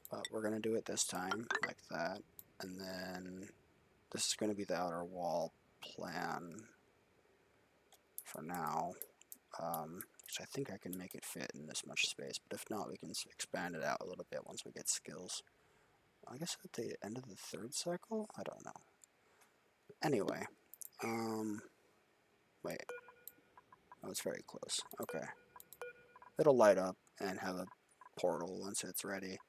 But we're going to do it this time, like that. And then this is going to be the outer wall plan for now. Which I think I can make it fit in this much space. But if not, we can expand it out a little bit once we get skills. I guess at the end of the 3rd cycle? I don't know. Anyway. Wait. Oh, it's very close. Okay. It'll light up and have a portal once it's ready.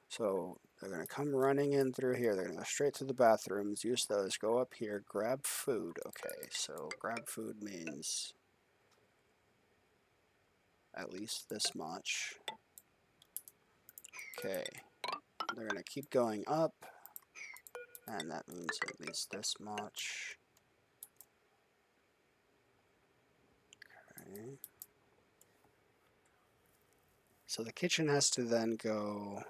So they're going to come running in through here. They're going to go straight to the bathrooms, use those, go up here, grab food. Okay, so grab food means at least this much. Okay, they're going to keep going up, and that means at least this much. Okay. So the kitchen has to then go...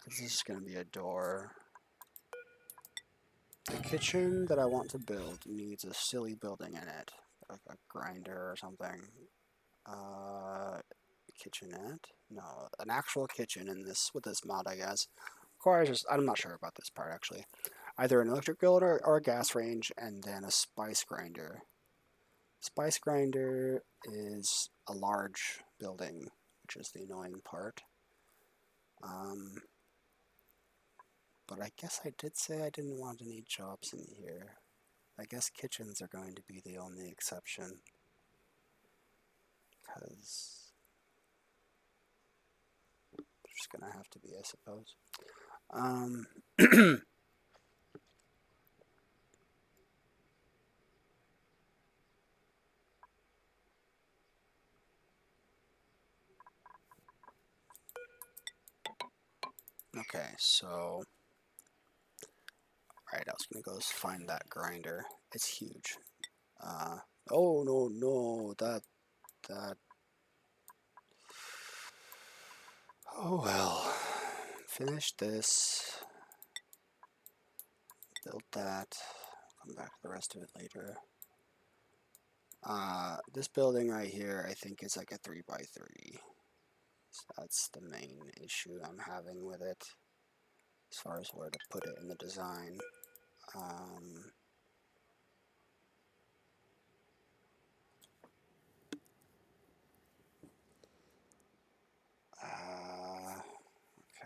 this is going to be a door. The kitchen that I want to build needs a silly building in it, like a grinder or something. Kitchenette? No, an actual kitchen in this with this mod, I guess. Requires, I'm not sure about this part actually. Either an electric grill or a gas range, and then a spice grinder. Spice grinder is a large building, which is the annoying part. But I guess I did say I didn't want any jobs in here. I guess kitchens are going to be the only exception, because there's gonna have to be, I suppose. Okay, so right, I was gonna go find that grinder. It's huge. Oh no, that. Oh well. Finish this. Build that. Come back to the rest of it later. This building right here, I think is like a 3x3. So that's the main issue I'm having with it, as far as where to put it in the design. Okay,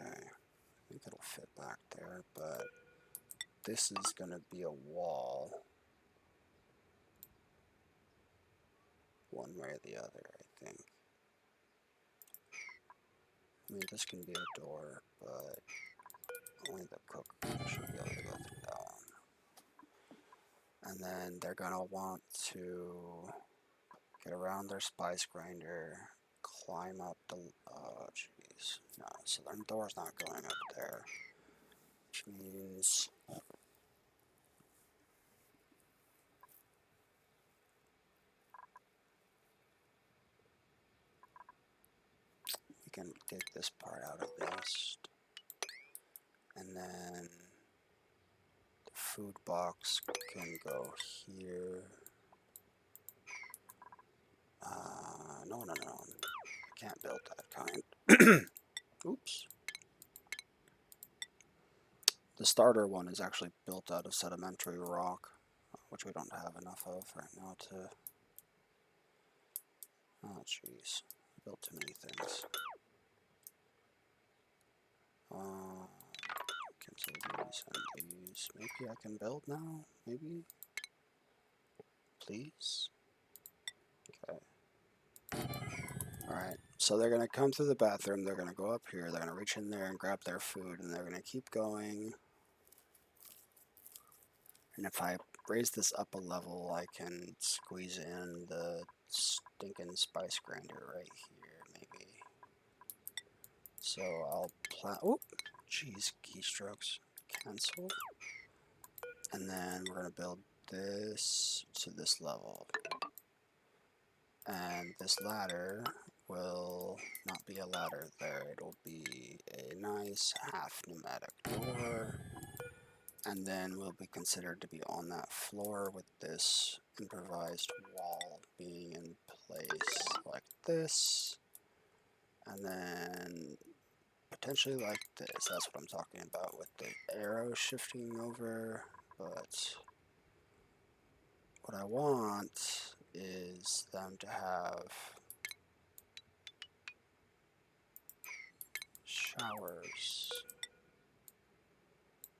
I think it'll fit back there, but this is going to be a wall, one way or the other, I think. I mean, this can be a door, but only the cook should be able to go through that one. And then they're going to want to get around their spice grinder, climb up the, oh jeez, no, so their door's not going up there, which means we can take this part out at least, and then the food box can go here. No, I can't build that kind. Oops. The starter one is actually built out of sedimentary rock, which we don't have enough of right now to... Oh, jeez. I built too many things. Cancel these and these. Maybe I can build now? Maybe? Please? Okay. Alright, so they're going to come through the bathroom, they're going to go up here, they're going to reach in there and grab their food, and they're going to keep going. And if I raise this up a level, I can squeeze in the stinking spice grinder right here, maybe. So I'll oop, jeez, keystrokes. Cancel. And then we're going to build this to this level. And this ladder will not be a ladder there, it'll be a nice half pneumatic door, and then will be considered to be on that floor with this improvised wall being in place like this, and then potentially like this. That's what I'm talking about with the arrow shifting over, but what I want is them to have showers.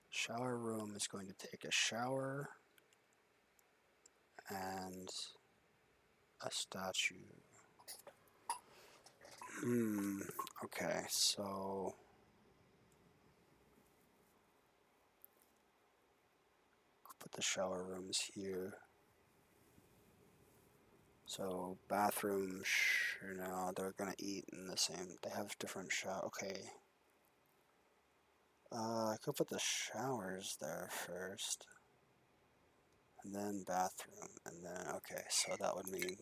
Shower room is going to take a shower and a statue. Okay, so put the shower rooms here. So bathroom, no, they're gonna eat in the same, they have different shower, okay. I could put the showers there first. And then bathroom, and then, okay, so that would mean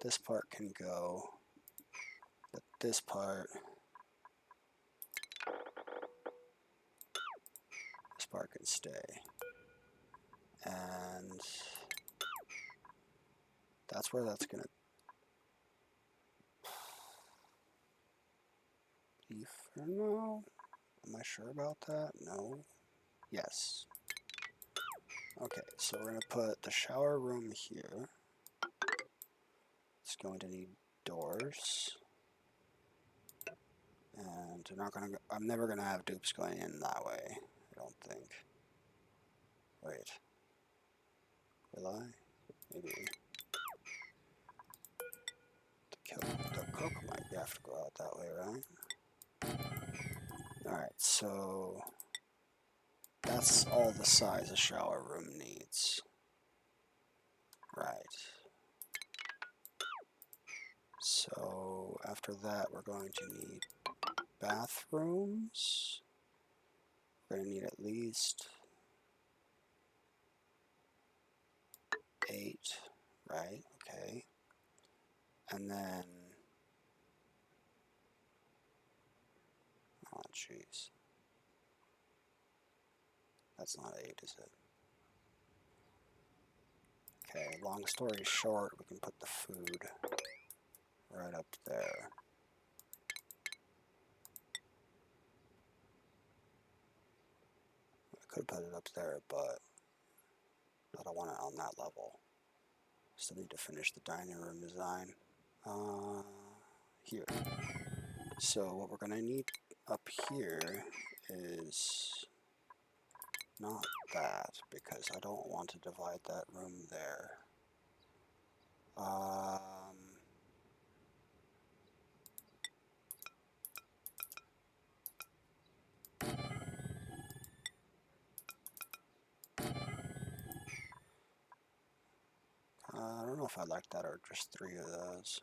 this part can go, but this part can stay. And that's where that's gonna be for now. Am I sure about that? No. Yes. Okay, so we're gonna put the shower room here. It's going to need doors. And I'm never gonna have dupes going in that way, I don't think. Wait. Will I? Maybe. The cook might have to go out that way, right? Alright, so that's all the size a shower room needs. Right. So after that, we're going to need bathrooms. We're going to need at least 8, right? Okay. And then, oh jeez. That's not 8, is it? Okay, long story short, we can put the food right up there. I could put it up there, but I don't want it on that level. Still need to finish the dining room design. Here. So what we're gonna need up here is not that, because I don't want to divide that room there. I don't know if I like that or just 3 of those.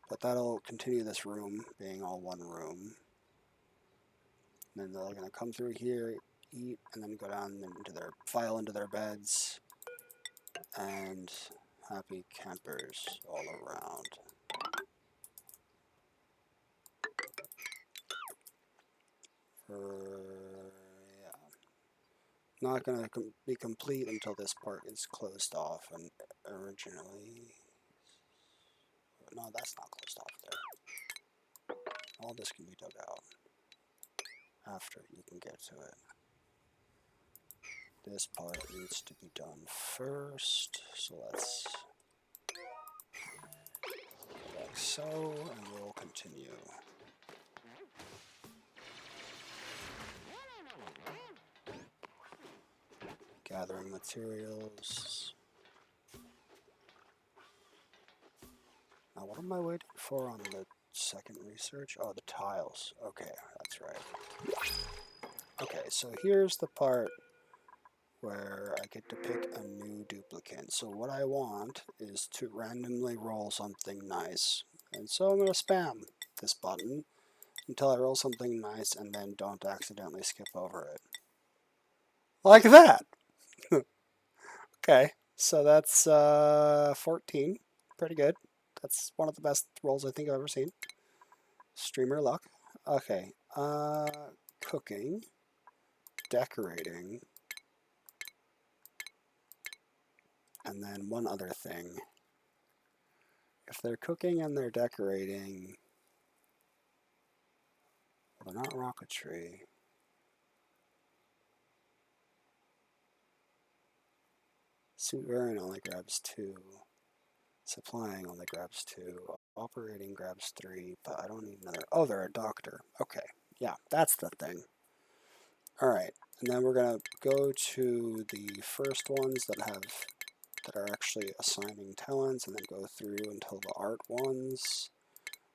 But that'll continue this room being all one room. And then they're going to come through here, eat, and then go down into their file into their beds. And happy campers all around. Not going to be complete until this part is closed off, and originally, no, that's not closed off there. All this can be dug out after you can get to it. This part needs to be done first, so let's go like so, and we'll continue. Gathering materials. Now what am I waiting for on the second research? Oh, the tiles. Okay, that's right. Okay, so here's the part where I get to pick a new duplicate. So what I want is to randomly roll something nice. And so I'm going to spam this button until I roll something nice and then don't accidentally skip over it. Like that! Okay, so that's 14. Pretty good. That's one of the best rolls I think I've ever seen. Streamer luck. Okay, cooking, decorating, and then one other thing. If they're cooking and they're decorating, well, they're not rocketry. Suit variant only grabs 2. Supplying only grabs 2. Operating grabs 3, but I don't need another. Oh, they're a doctor. Okay, yeah, that's the thing. Alright, and then we're going to go to the first ones that are actually assigning talents, and then go through until the art ones.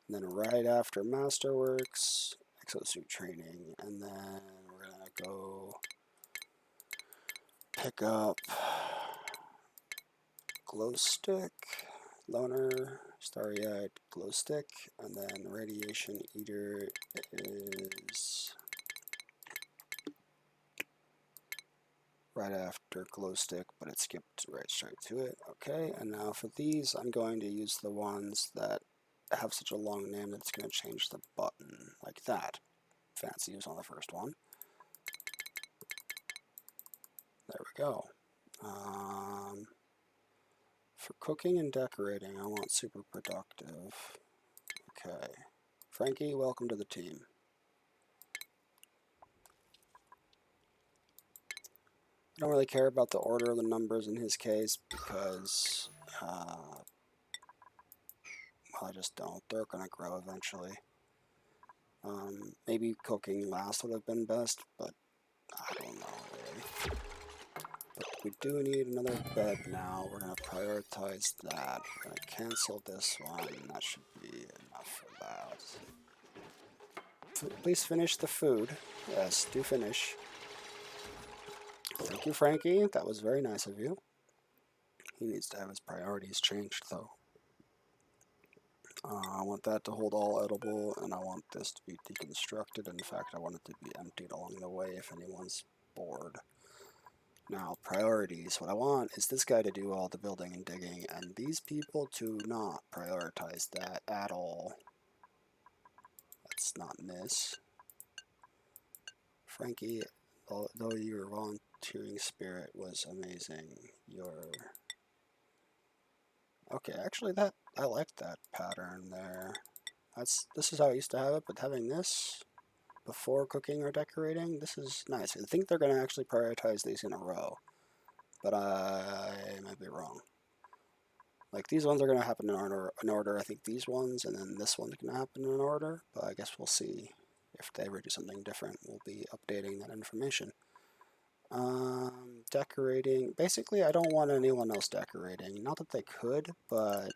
And then right after Masterworks, exosuit training, and then we're going to go pick up glow stick, loner, starry-eyed glow stick, and then radiation eater is right after glow stick, but it skipped right straight to it. Okay, and now for these, I'm going to use the ones that have such a long name that it's going to change the button, like that. Fancy use on the first one. There we go. For cooking and decorating, I want super productive. Okay. Frankie, welcome to the team. I don't really care about the order of the numbers in his case because, well, I just don't. They're going to grow eventually. Maybe cooking last would have been best, but I don't know really. But We do need another bed now. We're going to prioritize that. We're going to cancel this one. That should be enough for that. Please finish the food. Yes, do finish. Thank you, Frankie. That was very nice of you. He needs to have his priorities changed, though. I want that to hold all edible, and I want this to be deconstructed. In fact, I want it to be emptied along the way if anyone's bored. Now, priorities. What I want is this guy to do all the building and digging, and these people to not prioritize that at all. Let's not miss. Frankie, although your volunteering spirit was amazing, your... Okay, actually I like that pattern there. This is how I used to have it, but having this before cooking or decorating, this is nice. I think they're going to actually prioritize these in a row, but I might be wrong. Like, these ones are going to happen in order. I think these ones, and then this one's going to happen in order, but I guess we'll see. If they ever do something different, we'll be updating that information. Decorating. Basically, I don't want anyone else decorating. Not that they could, but...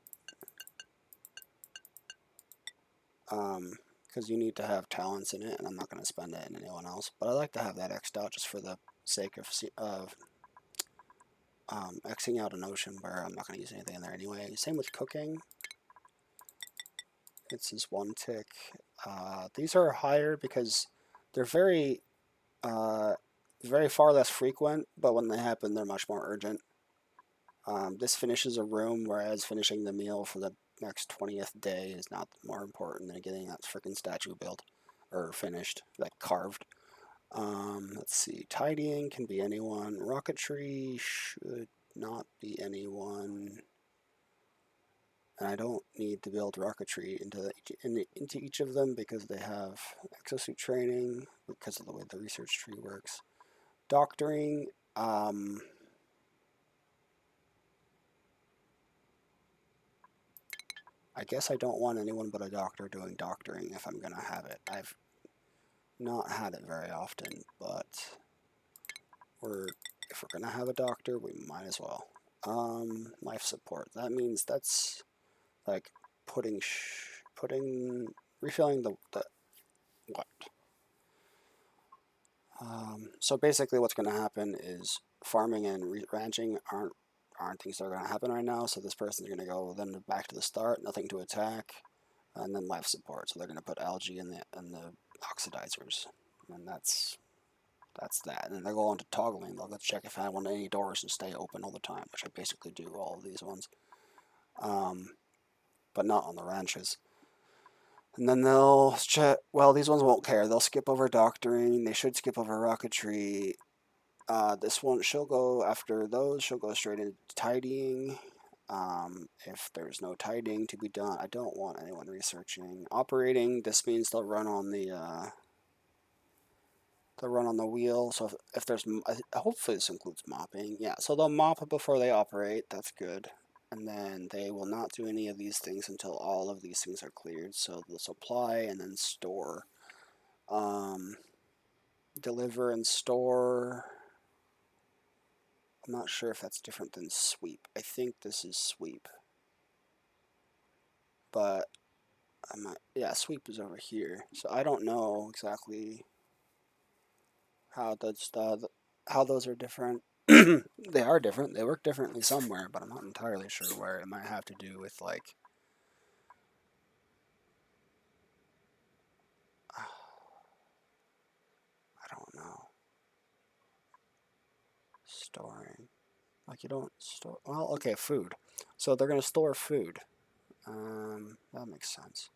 because you need to have talents in it, and I'm not going to spend it in anyone else. But I like to have that X'd out just for the sake of Xing out an ocean where I'm not going to use anything in there anyway. Same with cooking. It's just one tick. These are higher because they're very far less frequent, but when they happen, they're much more urgent. This finishes a room, whereas finishing the meal for the next 20th day is not more important than getting that freaking statue built or finished, like carved. Let's see. Tidying can be anyone. Rocketry should not be anyone. And I don't need to build rocketry into each of them because they have exosuit training because of the way the research tree works. Doctoring. I guess I don't want anyone but a doctor doing doctoring if I'm going to have it. I've not had it very often, but if we're going to have a doctor, we might as well. Life support. That means that's like refilling the what? So basically what's going to happen is farming and ranching aren't things that are going to happen right now, so this person's going to go then back to the start, nothing to attack, and then life support. So they're going to put algae in the oxidizers, and that's that. And then they'll go on to toggling. They'll go check if I want any doors to stay open all the time, which I basically do all of these ones, but not on the ranches. And then they'll check. Well, these ones won't care. They'll skip over doctoring. They should skip over rocketry. This one, she'll go after those. She'll go straight into tidying. If there's no tidying to be done, I don't want anyone researching. Operating. This means they'll run on the wheel. So if there's, hopefully this includes mopping. Yeah. So they'll mop before they operate. That's good. And then they will not do any of these things until all of these things are cleared. So they'll supply and then store. Deliver and store. I'm not sure if that's different than sweep. I think this is sweep. But yeah, sweep is over here. So I don't know exactly how those are different. They are different. They work differently somewhere, but I'm not entirely sure where. It might have to do with like I don't know. Storing. Like you don't store. Well, okay, food. So they're gonna store food. That makes sense.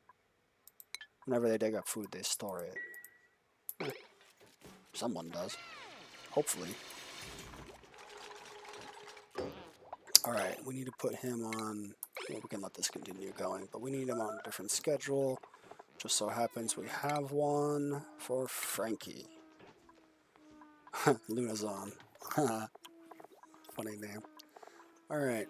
Whenever they dig up food, they store it. Someone does. Hopefully. Alright, we need to put him on... Well, we can let this continue going, but we need him on a different schedule. Just so happens we have one for Frankie. Lunazon. Funny name. Alright,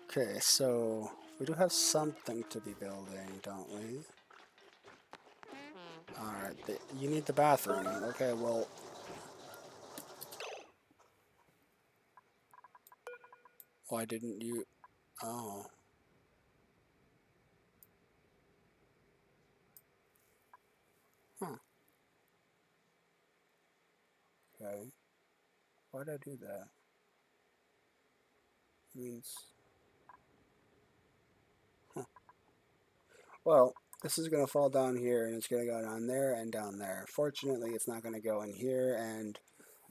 okay, so we do have something to be building, don't we? Alright, you need the bathroom. Okay, well... Why didn't you? Oh. Huh. Okay. Why'd I do that? Means. Huh. Well, this is gonna fall down here, and it's gonna go down there and down there. Fortunately, it's not gonna go in here, and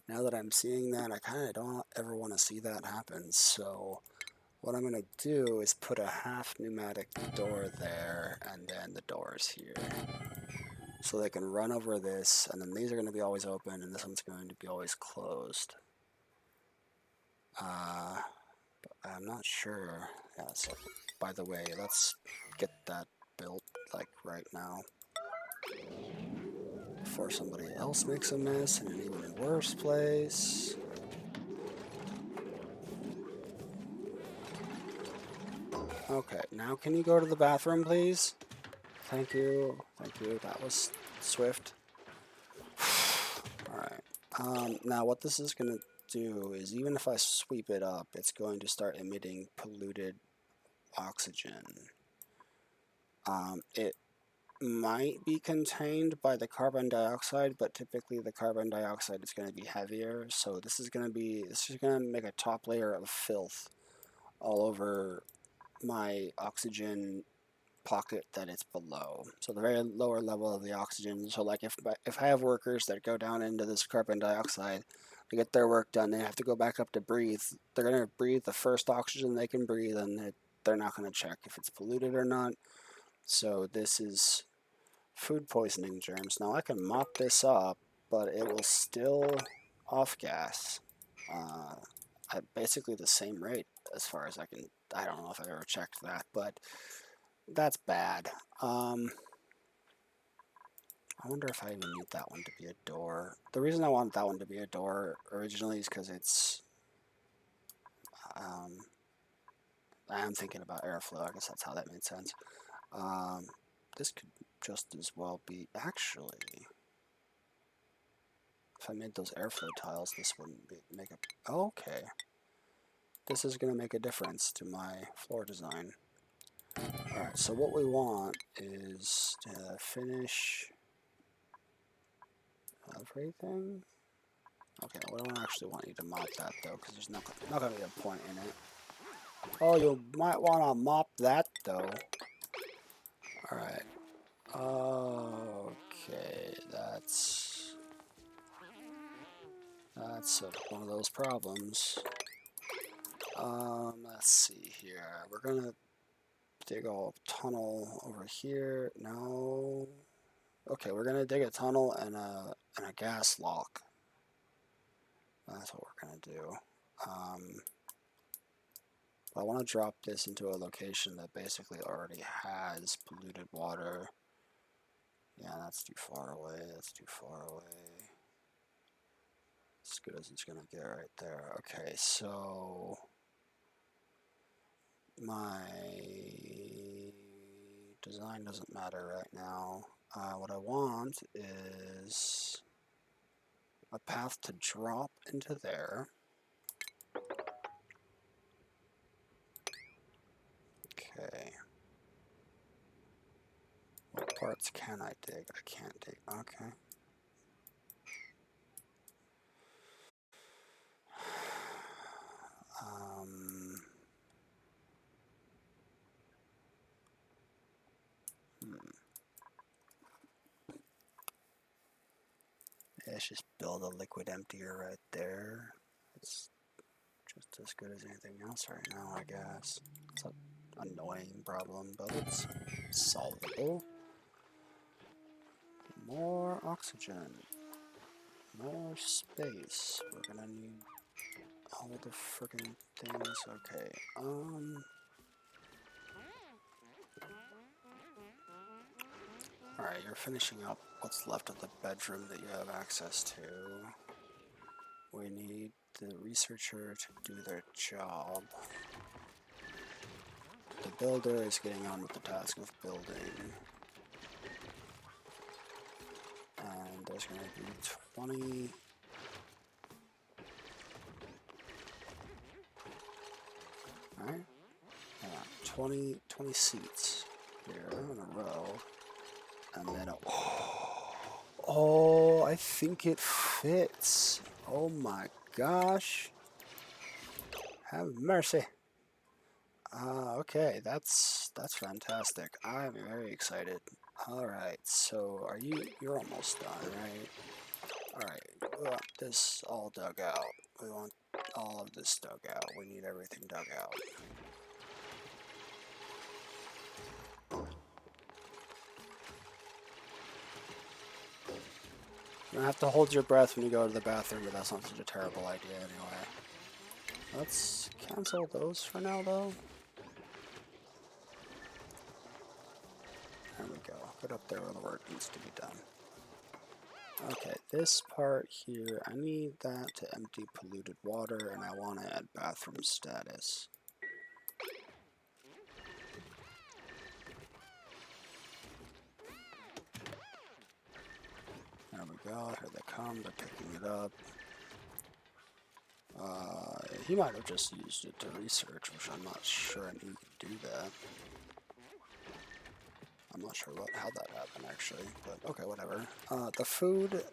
now that I'm seeing that, I kind of don't ever want to see that happen. So what I'm going to do is put a half pneumatic door there and then the doors here. So they can run over this, and then these are going to be always open, and this one's going to be always closed. But I'm not sure. Yeah, so by the way, let's get that built like right now. Before somebody else makes a mess in an even worse place. Okay, now can you go to the bathroom, please? Thank you. Thank you. That was swift. Alright. Now what this is going to do is even if I sweep it up, it's going to start emitting polluted oxygen. It might be contained by the carbon dioxide, but typically the carbon dioxide is going to be heavier, so this is going to make a top layer of filth all over my oxygen pocket that it's below. So the very lower level of the oxygen. So like if I have workers that go down into this carbon dioxide to get their work done, they have to go back up to breathe. They're going to breathe the first oxygen they can breathe, and they're not going to check if it's polluted or not. So this is food poisoning germs. Now I can mop this up, but it will still off gas at basically the same rate as far as I can. I don't know if I ever checked that, but that's bad. I wonder if I even need that one to be a door. The reason I want that one to be a door originally is because it's... I am thinking about airflow. I guess that's how that made sense. This could just as well be... Actually, if I made those airflow tiles, this wouldn't make a... Okay. This is going to make a difference to my floor design. Alright, so what we want is to finish everything. Okay, we don't actually want you to mop that though, because there's not going to be a point in it. Oh, you might want to mop that though. Alright. Okay, that's one of those problems. Let's see here. We're gonna dig a tunnel over here. No. Okay, we're gonna dig a tunnel and a gas lock. That's what we're gonna do. I want to drop this into a location that basically already has polluted water. Yeah, that's too far away. That's too far away. As good as it's gonna get right there. Okay, so my design doesn't matter right now. What I want is a path to drop into there. Okay. What parts can I dig? I can't dig. Okay. Let's just build a liquid emptier right there. It's just as good as anything else right now, I guess. It's an annoying problem, but it's solvable. More oxygen. More space. We're gonna need all the friggin' things. Okay, Alright, you're finishing up what's left of the bedroom that you have access to. We need the researcher to do their job. The builder is getting on with the task of building. And there's going to be 20... 20 seats here in a row. And then, oh, I think it fits. Oh my gosh. Have mercy. Okay, that's fantastic. I'm very excited. All right, so you're almost done, right? All right, we want this all dug out. We want all of this dug out. We need everything dug out. You don't have to hold your breath when you go to the bathroom, but that's not such a terrible idea anyway. Let's cancel those for now, though. There we go. Put up there where the work needs to be done. Okay, this part here, I need that to empty polluted water, and I want to add bathroom status. There we go. Here they come. They're picking it up. He might have just used it to research, which I'm not sure I knew you could do that. I'm not sure how that happened, actually, but okay, whatever. The food,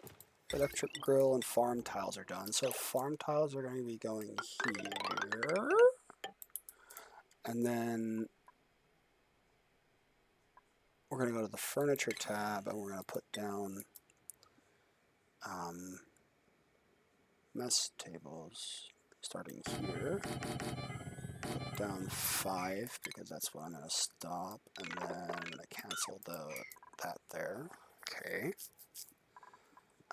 electric grill, and farm tiles are done. So farm tiles are going to be going here. And then we're going to go to the furniture tab, and we're going to put down mess tables, starting here. Put down 5, because that's what I'm going to stop, and then I'm going to cancel that there. Okay.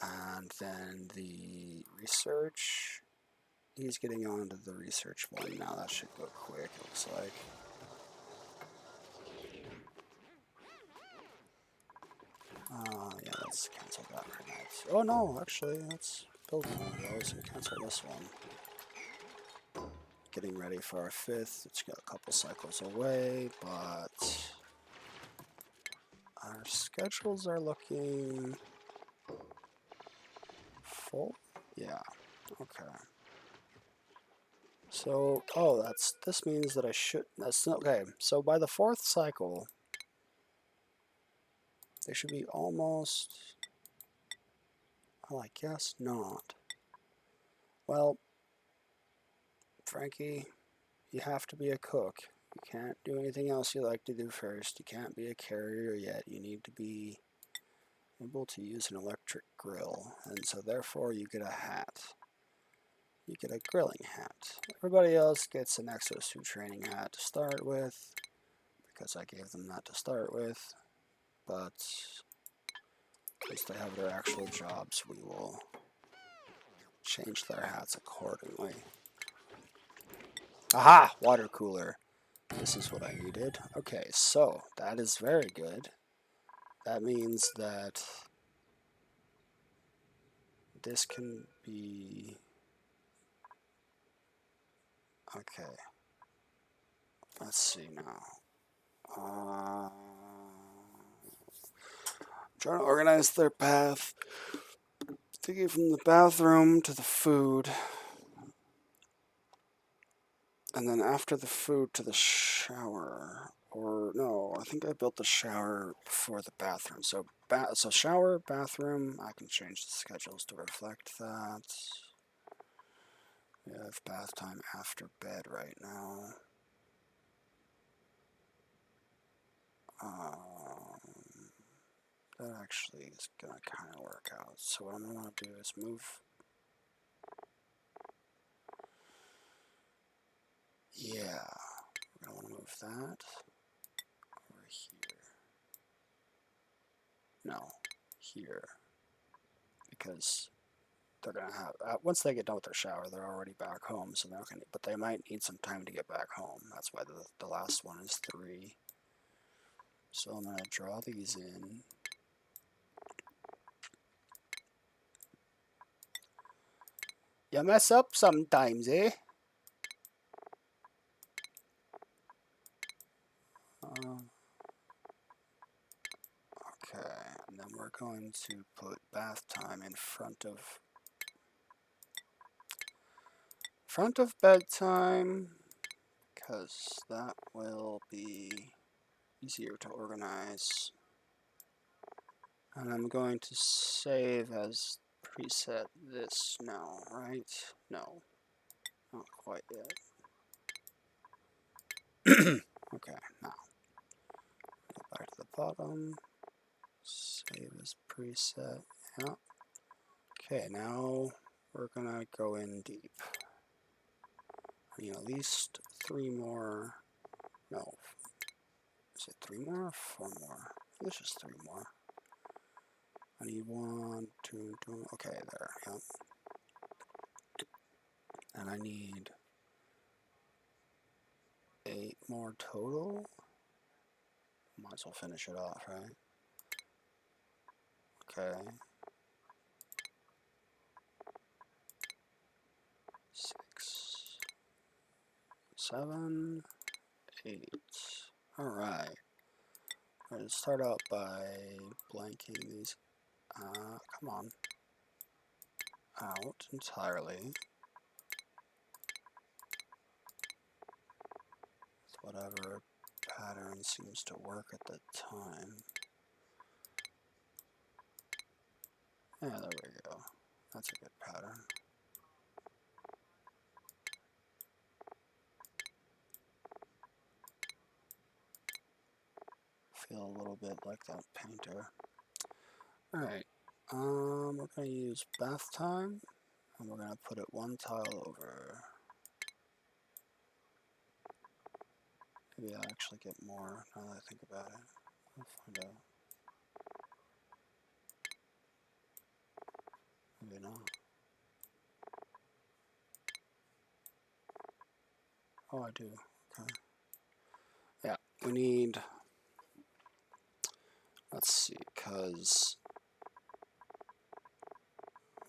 And then the research, he's getting on to the research one now. That should go quick, it looks like. Yeah, let's cancel that for now. Oh no, actually, let's build one of those and cancel this one. Getting ready for our 5th. It's got a couple cycles away, but our schedules are looking full. Yeah, okay. So, oh, this means that I should, that's okay. So by the 4th cycle, they should be almost, well, I guess not. Well, Frankie, you have to be a cook. You can't do anything else you like to do first. You can't be a carrier yet. You need to be able to use an electric grill. And so therefore you get a hat. You get a grilling hat. Everybody else gets an Exo-Suit training hat to start with, because I gave them that to start with. But once they have their actual jobs, we will change their hats accordingly. Aha! Water cooler. This is what I needed. Okay, so that is very good. That means that this can be... Okay. Let's see now. Trying to organize their path. Taking from the bathroom to the food. And then after the food to the shower. Or no, I think I built the shower before the bathroom. So shower, bathroom, I can change the schedules to reflect that. We have bath time after bed right now. That actually is gonna kind of work out. So what I'm gonna do is move. Yeah, we're gonna want to move that over here. No, here, because they're gonna have once they get done with their shower, they're already back home. So they're not gonna, but they might need some time to get back home. That's why the last one is 3. So I'm gonna draw these in. You mess up sometimes, eh? Okay, and then we're going to put bath time in front of bedtime, because that will be easier to organize. And I'm going to save as preset this now, right? No, not quite yet. Okay, now go back to the bottom, save as preset, yeah. Okay, now we're gonna go in deep. I need at least 3 more, no, is it 3 more or 4 more? It's just 3 more. I need 1, 2, okay, there, yep. And I need 8 more total. Might as well finish it off, right? Okay. 6, 7, 8. Alright. I'm going to start out by blanking these, come on, out entirely. With whatever pattern seems to work at the time. Yeah, there we go. That's a good pattern. Feel a little bit like that painter. Alright, we're going to use bath time, and we're going to put it 1 tile over. Maybe I'll actually get more now that I think about it. I'll find out. Maybe not. Oh, I do. Okay. Yeah, we need, let's see, because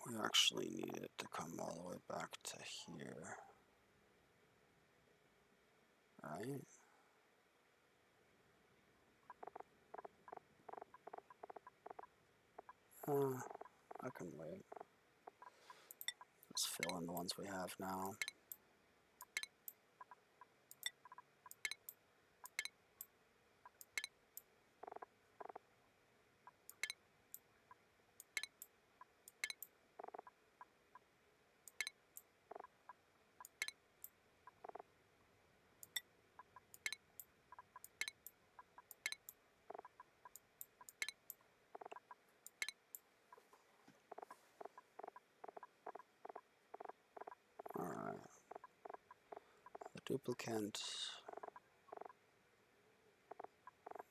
we actually need it to come all the way back to here. Right? I can wait. Let's fill in the ones we have now. Alright. The duplicant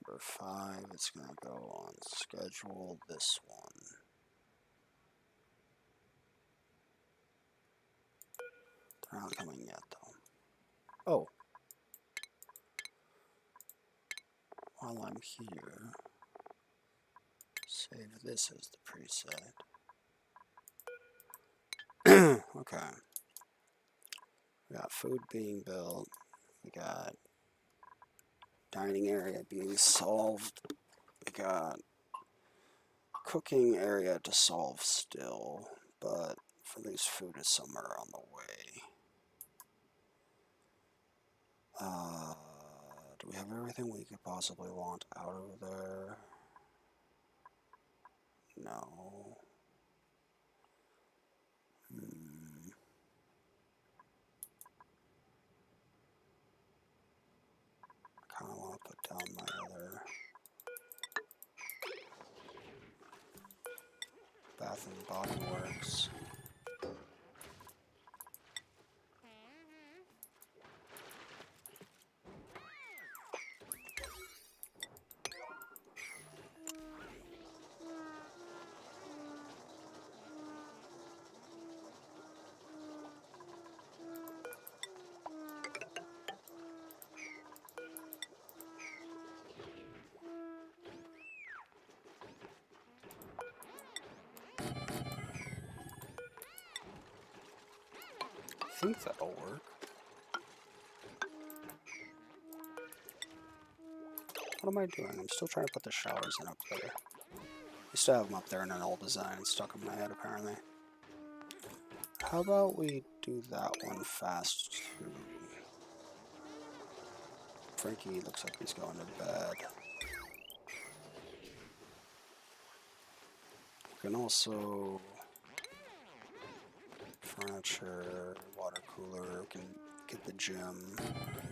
number 5, it's going to go on schedule this one. They're not coming yet though. Oh. While I'm here, save this as the preset. Okay. We got food being built. We got dining area being solved. We got cooking area to solve still, but for these food is somewhere on the way. Do we have everything we could possibly want out of there? No. I kind of want to put down my other Bath and Body Works. I think that'll work. What am I doing? I'm still trying to put the showers in up there. I used to have them up there in an old design. It's stuck in my head, apparently. How about we do that one fast, too? Frankie looks like he's going to bed. We can also furniture, water cooler. We can get the gym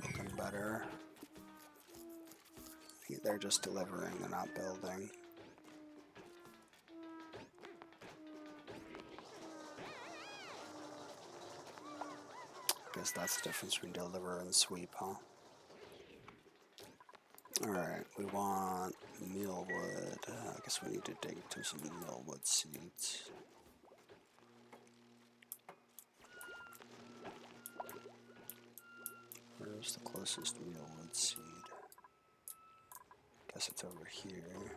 looking better. They're just delivering, they're not building. Guess that's the difference between deliver and sweep, huh? Alright, we want mealwood. I guess we need to dig to some mealwood seeds. Where's the closest mealwood seed? Guess it's over here.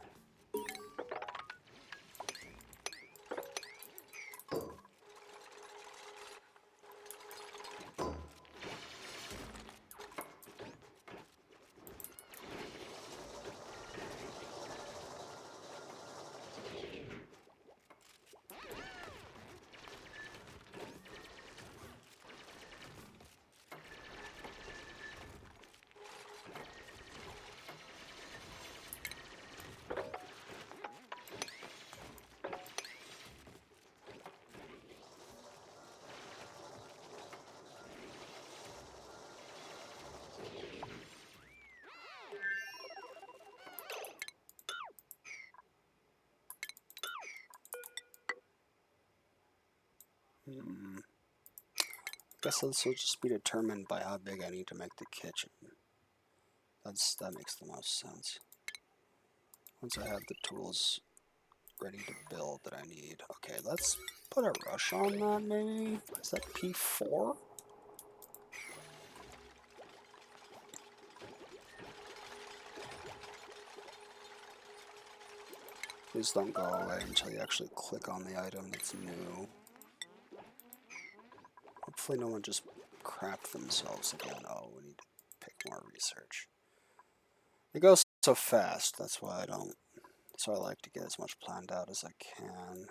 Guess this will just be determined by how big I need to make the kitchen. That makes the most sense. Once I have the tools ready to build that I need. Okay, let's put a rush on that maybe. Is that P4? Please don't go away until you actually click on the item that's new. Hopefully no one just crapped themselves again. Oh, we need to pick more research. It goes so fast, that's why I don't... So I like to get as much planned out as I can.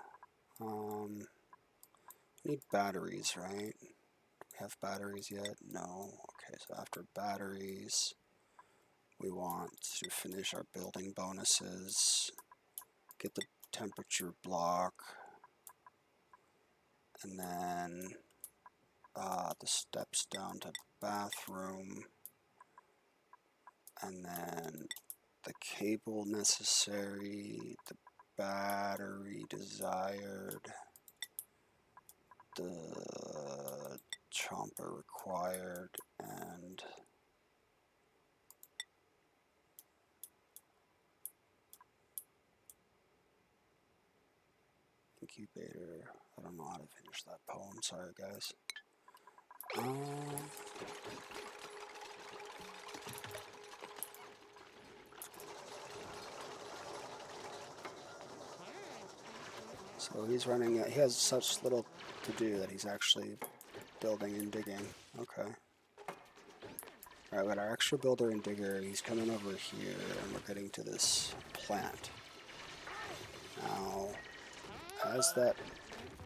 Need batteries, right? Do we have batteries yet? No. Okay, so after batteries, we want to finish our building bonuses, get the temperature block, and then the steps down to bathroom, and then the cable necessary, the battery desired, the chomper required, and incubator. I don't know how to finish that poem, sorry guys. So he's running, he has such little to do that he's actually building and digging. Okay. Alright, we got our extra builder and digger. He's coming over here, and we're getting to this plant. Now, as that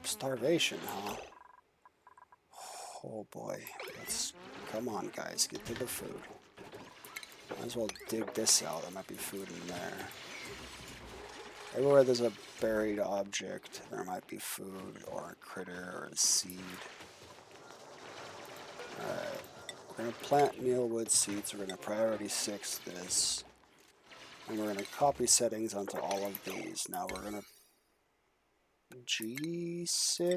starvation, huh? Oh boy. Come on, guys, get to the food. Might as well dig this out. There might be food in there. Everywhere there's a buried object, there might be food, or a critter, or a seed. Alright. We're going to plant mealwood seeds. We're going to priority 6 this. And we're going to copy settings onto all of these. Now we're going to G6.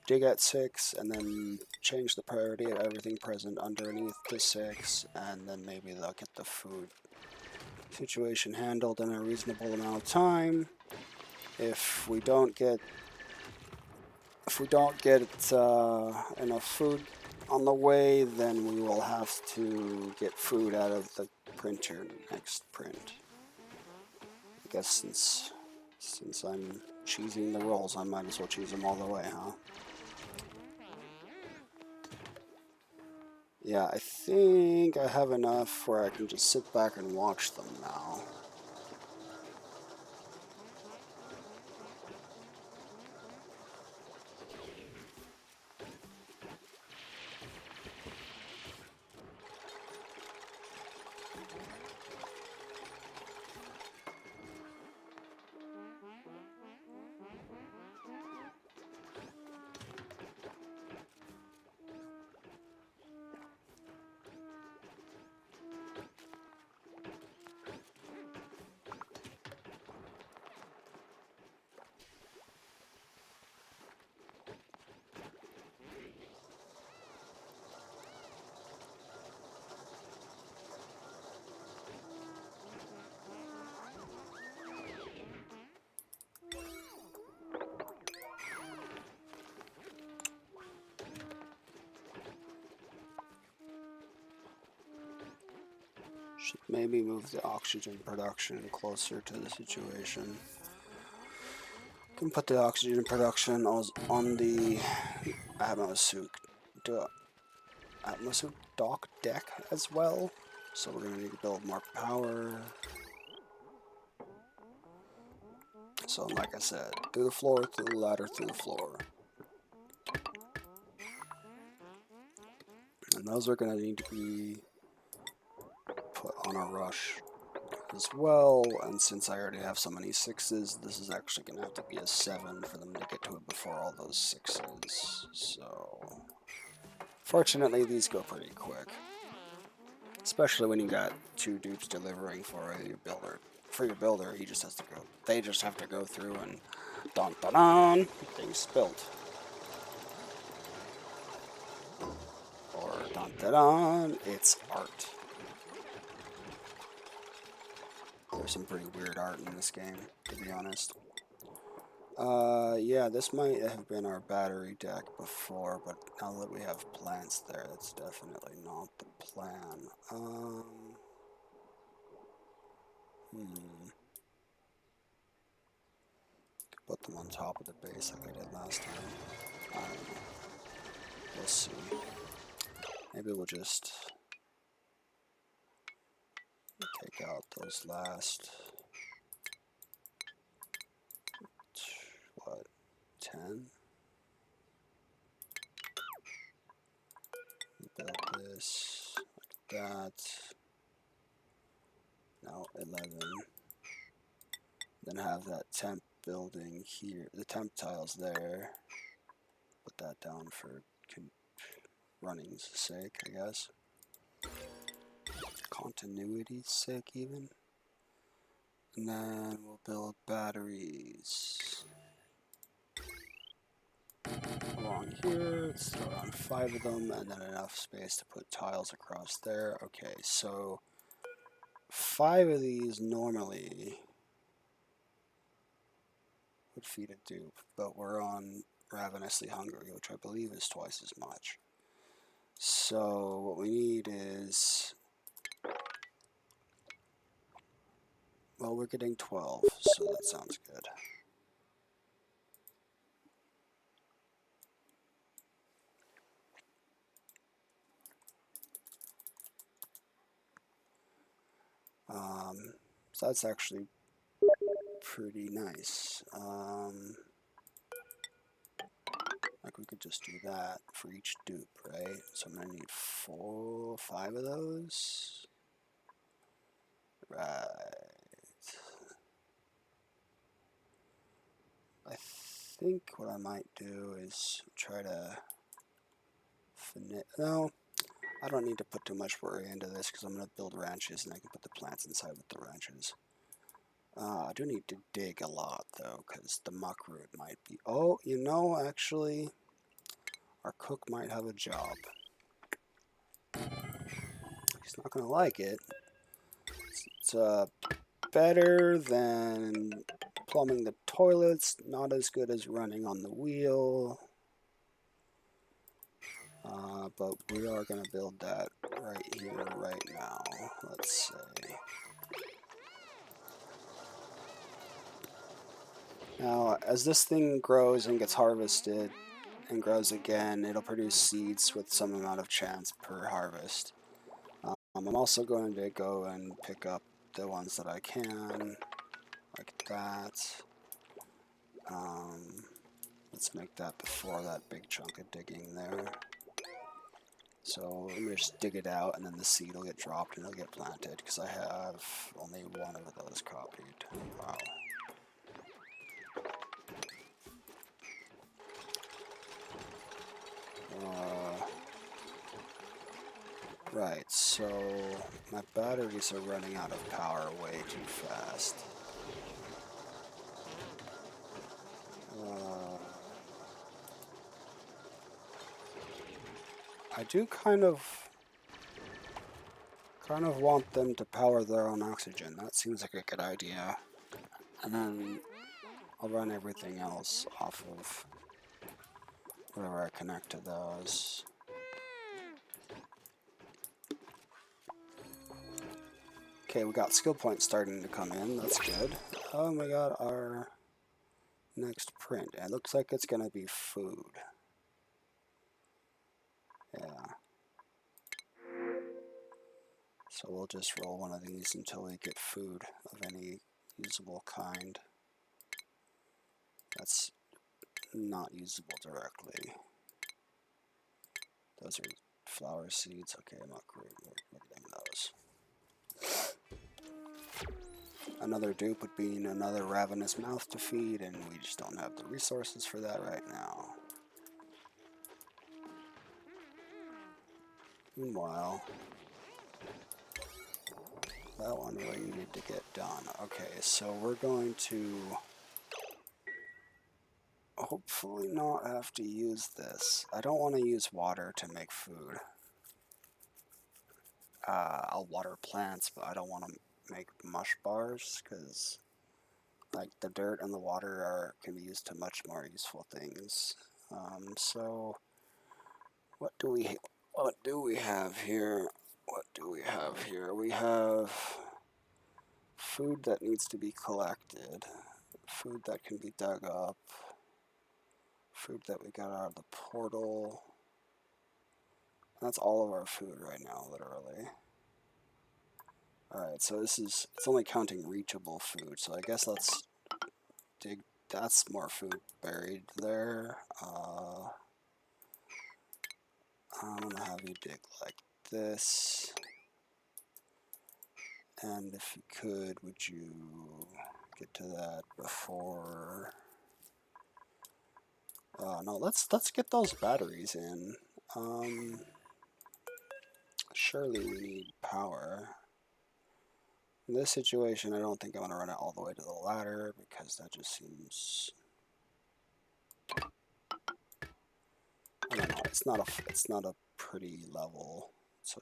Dig at 6, and then change the priority of everything present underneath to 6, and then maybe they'll get the food situation handled in a reasonable amount of time. If we don't get enough food on the way, then we will have to get food out of the printer next print. I guess since I'm cheesing the rolls, I might as well cheese them all the way, huh? Yeah, I think I have enough where I can just sit back and watch them now. Should maybe move the oxygen production closer to the situation. Can put the oxygen production on the atmosphere dock deck as well. So we're gonna need to build more power. So like I said, through the floor, through the ladder, through the floor. And those are gonna need to be put on a rush as well, and since I already have so many 6s, this is actually going to have to be a 7 for them to get to it before all those 6s. So, fortunately, these go pretty quick. Especially when you got 2 dupes delivering for your builder. For your builder, he just has to go. They just have to go through and dun dun dun, things built. Or dun dun dun, it's art. There's some pretty weird art in this game, to be honest. Yeah, this might have been our battery deck before, but now that we have plants there, that's definitely not the plan. Put them on top of the base like I did last time. I don't know. We'll see. Maybe we'll just take out those last, what, 10? Build this like that. Now 11. Then have that temp building here, the temp tiles there. Put that down for running's sake, I guess. Continuity's sake, even. And then we'll build batteries along here. Let's throw around 5 of them, and then enough space to put tiles across there. Okay, so 5 of these normally would feed a dupe, but we're on Ravenously Hungry, which I believe is twice as much. So what we need is, well, we're getting 12, so that sounds good. So that's actually pretty nice. Like we could just do that for each dupe, right? So I'm gonna need 4, 5 of those. Right. I think what I might do is try to no, I don't need to put too much worry into this because I'm gonna build ranches and I can put the plants inside with the ranches. I do need to dig a lot though, because the muck root might be. Oh, you know, actually, our cook might have a job. He's not gonna like it. It's better than plumbing the toilets. Not as good as running on the wheel. But we are gonna build that right here, right now. Let's say. Now, as this thing grows and gets harvested and grows again, it'll produce seeds with some amount of chance per harvest. I'm also going to go and pick up the ones that I can, like that. Let's make that before that big chunk of digging there. So let me just dig it out, and then the seed will get dropped and it'll get planted, because I have only 1 of those copied. Wow. Right, so my batteries are running out of power way too fast. I do kind of want them to power their own oxygen. That seems like a good idea. And then I'll run everything else off of whatever I connect to those. Okay, we got skill points starting to come in. That's good. Oh my god, our next print. It looks like it's going to be food. Yeah. So we'll just roll one of these until we get food of any usable kind. That's not usable directly. Those are flower seeds. Okay, I'm not getting those. Another dupe would be another ravenous mouth to feed, and we just don't have the resources for that right now. Meanwhile, that one really needed to get done. Okay, so we're going to hopefully not have to use this. I don't want to use water to make food. I'll water plants, but I don't want to make mush bars because like the dirt and the water can be used to much more useful things. So what do we have here? What do we have here? We have food that needs to be collected, food that can be dug up, food that we got out of the portal. That's all of our food right now, literally. Alright, so it's only counting reachable food, so I guess let's dig. That's more food buried there. I'm gonna have you dig like this. And if you could, would you get to that before? No, let's get those batteries in. Surely we need power. In this situation, I don't think I'm gonna run it all the way to the ladder because that just seems. I don't know. It's not a pretty level. So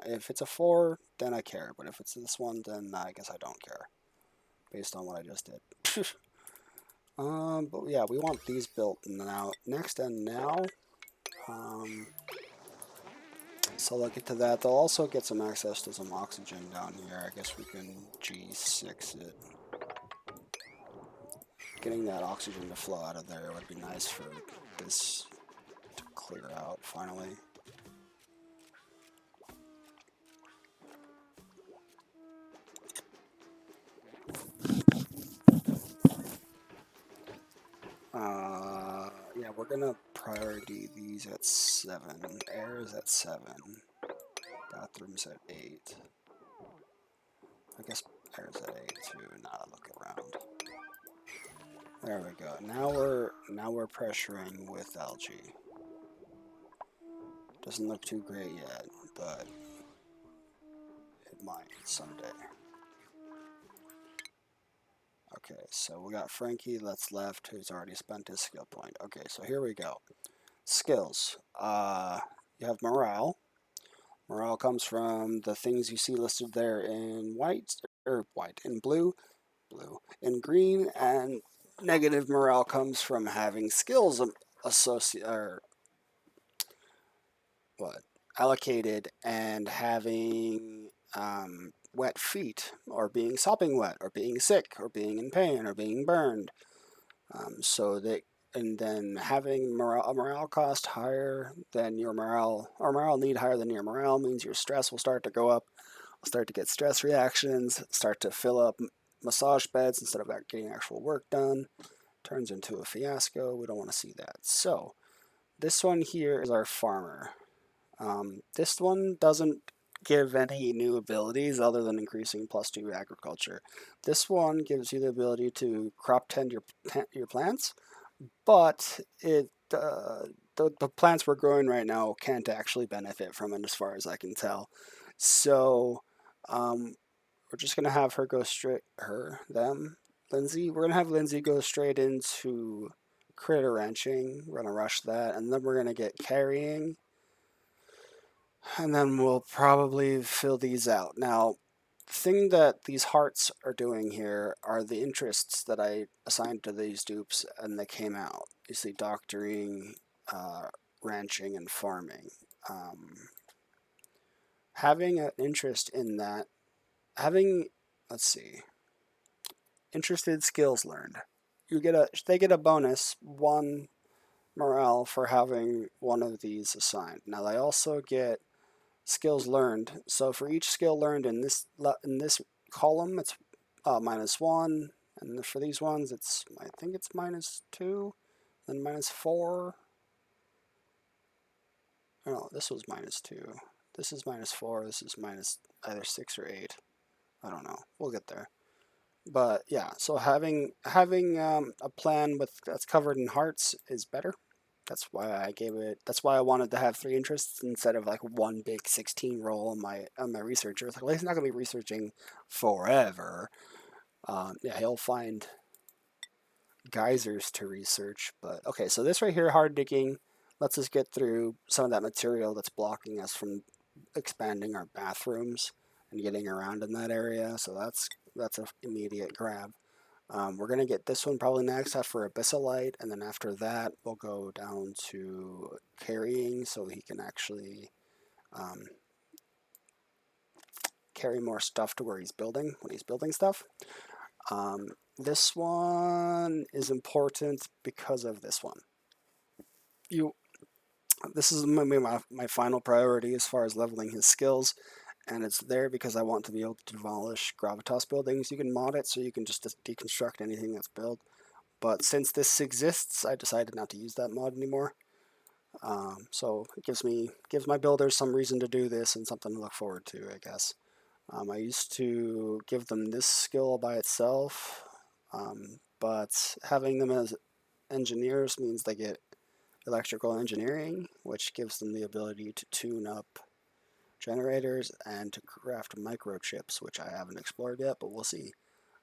if it's a 4, then I care. But if it's this one, then I guess I don't care, based on what I just did. But yeah, we want these built now, next and now. So they'll get to that. They'll also get some access to some oxygen down here. I guess we can G6 it. Getting that oxygen to flow out of there would be nice for this to clear out finally. Yeah, we're gonna priority these at 7. Air is at 7. Bathrooms at 8. I guess air's at 8 too. Now I look around. There we go. Now we're pressuring with algae. Doesn't look too great yet, but it might someday. Okay, so we got Frankie that's left, who's already spent his skill point. Okay, so here we go. Skills. You have morale. Morale comes from the things you see listed there in in blue, in green, and negative morale comes from having skills allocated and having wet feet, or being sopping wet, or being sick, or being in pain, or being burned. And then having a morale cost higher than your morale, or morale need higher than your morale, means your stress will start to go up. Will start to get stress reactions, start to fill up massage beds instead of getting actual work done. Turns into a fiasco. We don't want to see that. So this one here is our farmer. This one doesn't give any new abilities other than increasing +2 agriculture. This one gives you the ability to crop tend your plants, but the plants we're growing right now can't actually benefit from it as far as I can tell. So we're just gonna have her go Lindsay. We're gonna have Lindsay go straight into critter ranching. We're gonna rush that, and then we're gonna get carrying. And then we'll probably fill these out. Now, the thing that these hearts are doing here are the interests that I assigned to these dupes, and they came out. You see doctoring, ranching, and farming. Having an interest in that having, let's see, interested skills learned. They get a bonus 1 morale for having one of these assigned. Now they also get skills learned. So for each skill learned in this column, it's -1, and for these ones, I think it's -2, then -4. No, this was -2. This is -4. This is minus either 6 or 8. I don't know. We'll get there. But yeah, so having a plan that's covered in hearts is better. That's why I gave it. That's why I wanted to have 3 interests instead of like one big 16 roll on my researcher. It's like, well, he's not gonna be researching forever. Yeah, he'll find geysers to research. But okay, so this right here, hard digging, lets us get through some of that material that's blocking us from expanding our bathrooms and getting around in that area. So that's an immediate grab. We're going to get this one probably next after Abyssalite, and then after that we'll go down to carrying so he can actually um, carry more stuff to where he's building, when he's building stuff. This one is important because of this one. This is my final priority as far as leveling his skills, and it's there because I want to be able to demolish Gravitas buildings. You can mod it so you can just deconstruct anything that's built. But since this exists, I decided not to use that mod anymore. So it gives my builders some reason to do this and something to look forward to, I guess. I used to give them this skill by itself, but having them as engineers means they get electrical engineering, which gives them the ability to tune up generators and to craft microchips, which I haven't explored yet, but we'll see.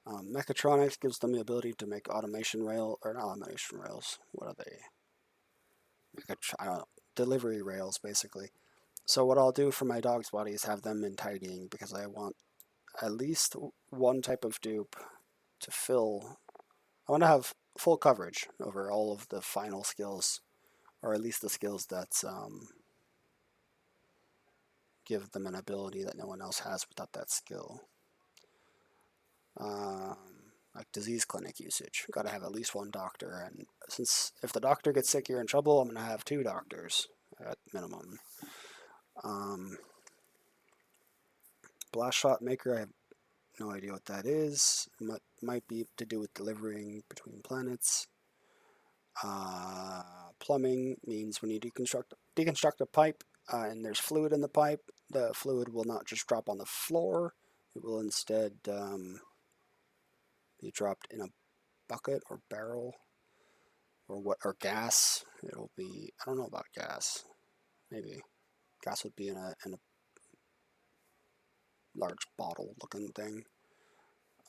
Mechatronics gives them the ability to make automation rail, or not automation rails, what are they? I don't know, delivery rails, basically. So what I'll do for my dog's body is have them in tidying, because I want at least one type of dupe to fill. I want to have full coverage over all of the final skills, or at least the skills that give them an ability that no one else has without that skill. Like disease clinic usage. Got to have at least one doctor, and since if the doctor gets sick, you're in trouble. I'm gonna have 2 doctors at minimum. Blast shot maker. I have no idea what that is. Might be to do with delivering between planets. Plumbing means when you deconstruct a pipe and there's fluid in the pipe, the fluid will not just drop on the floor. It will instead be dropped in a bucket or barrel or gas. It'll be, I don't know about gas. Maybe gas would be in a large bottle looking thing.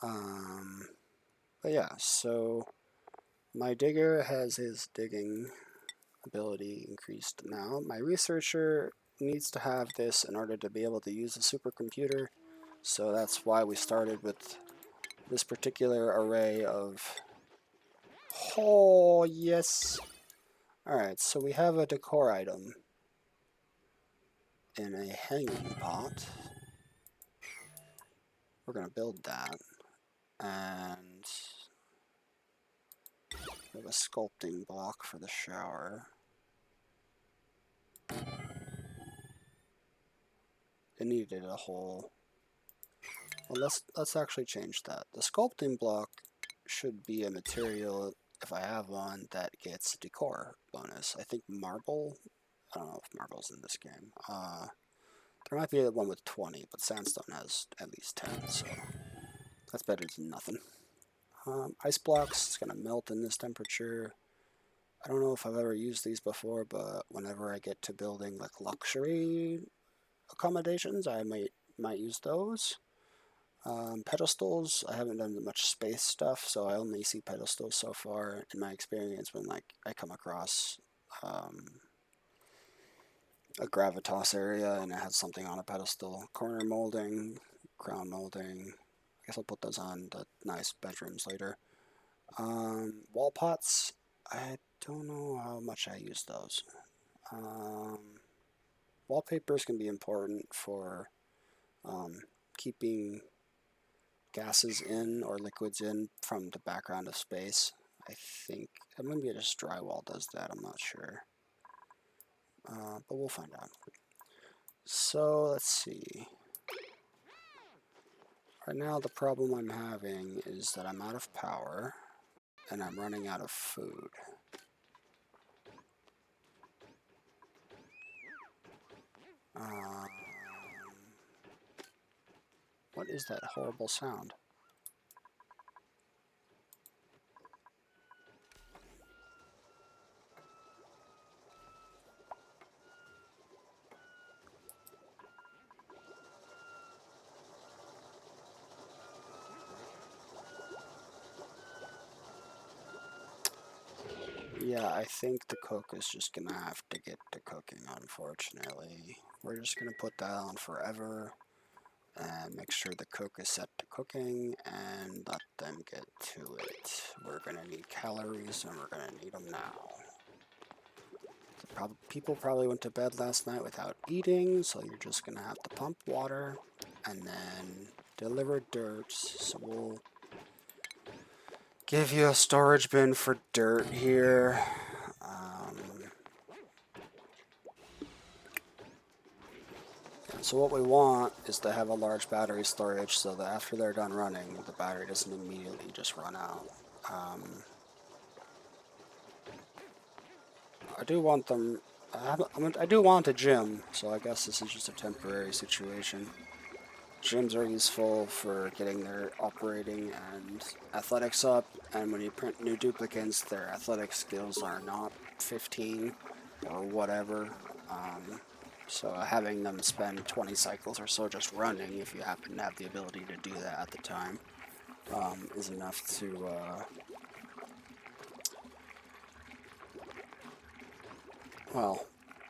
But yeah, so my digger has his digging ability increased now. My researcher needs to have this in order to be able to use the supercomputer, so that's why we started with this particular array of... Oh, yes! Alright, so we have a decor item in a hanging pot. We're going to build that. And we have a sculpting block for the shower. It needed a hole. Well, let's actually change that. The sculpting block should be a material, if I have one, that gets decor bonus. I think marble. I don't know if marble's in this game. There might be one with 20, but sandstone has at least 10, so that's better than nothing. Ice blocks, it's gonna melt in this temperature. I don't know if I've ever used these before, but whenever I get to building like luxury accommodations, I might use those. Pedestals, I haven't done much space stuff, so I only see pedestals so far in my experience when like I come across a gravitas area and it has something on a pedestal. Corner molding, crown molding. I guess I'll put those on the nice bedrooms later. Wall pots, I don't know how much I use those. Wallpapers can be important for keeping gases in or liquids in from the background of space. I think maybe just drywall does that. I'm not sure, but we'll find out. So let's see. Right now the problem I'm having is that I'm out of power and I'm running out of food. What is that horrible sound? Yeah, I think the cook is just gonna have to get to cooking, unfortunately. We're just gonna put that on forever and make sure the cook is set to cooking and let them get to it. We're gonna need calories and we're gonna need them now. People probably went to bed last night without eating, so you're just gonna have to pump water and then deliver dirt. So we'll give you a storage bin for dirt here. So what we want is to have a large battery storage so that after they're done running, the battery doesn't immediately just run out. I do want them. I do want a gym, so I guess this is just a temporary situation. Gyms are useful for getting their operating and athletics up, and when you print new duplicates, their athletic skills are not 15 or whatever. So having them spend 20 cycles or so just running, if you happen to have the ability to do that at the time, is enough to well,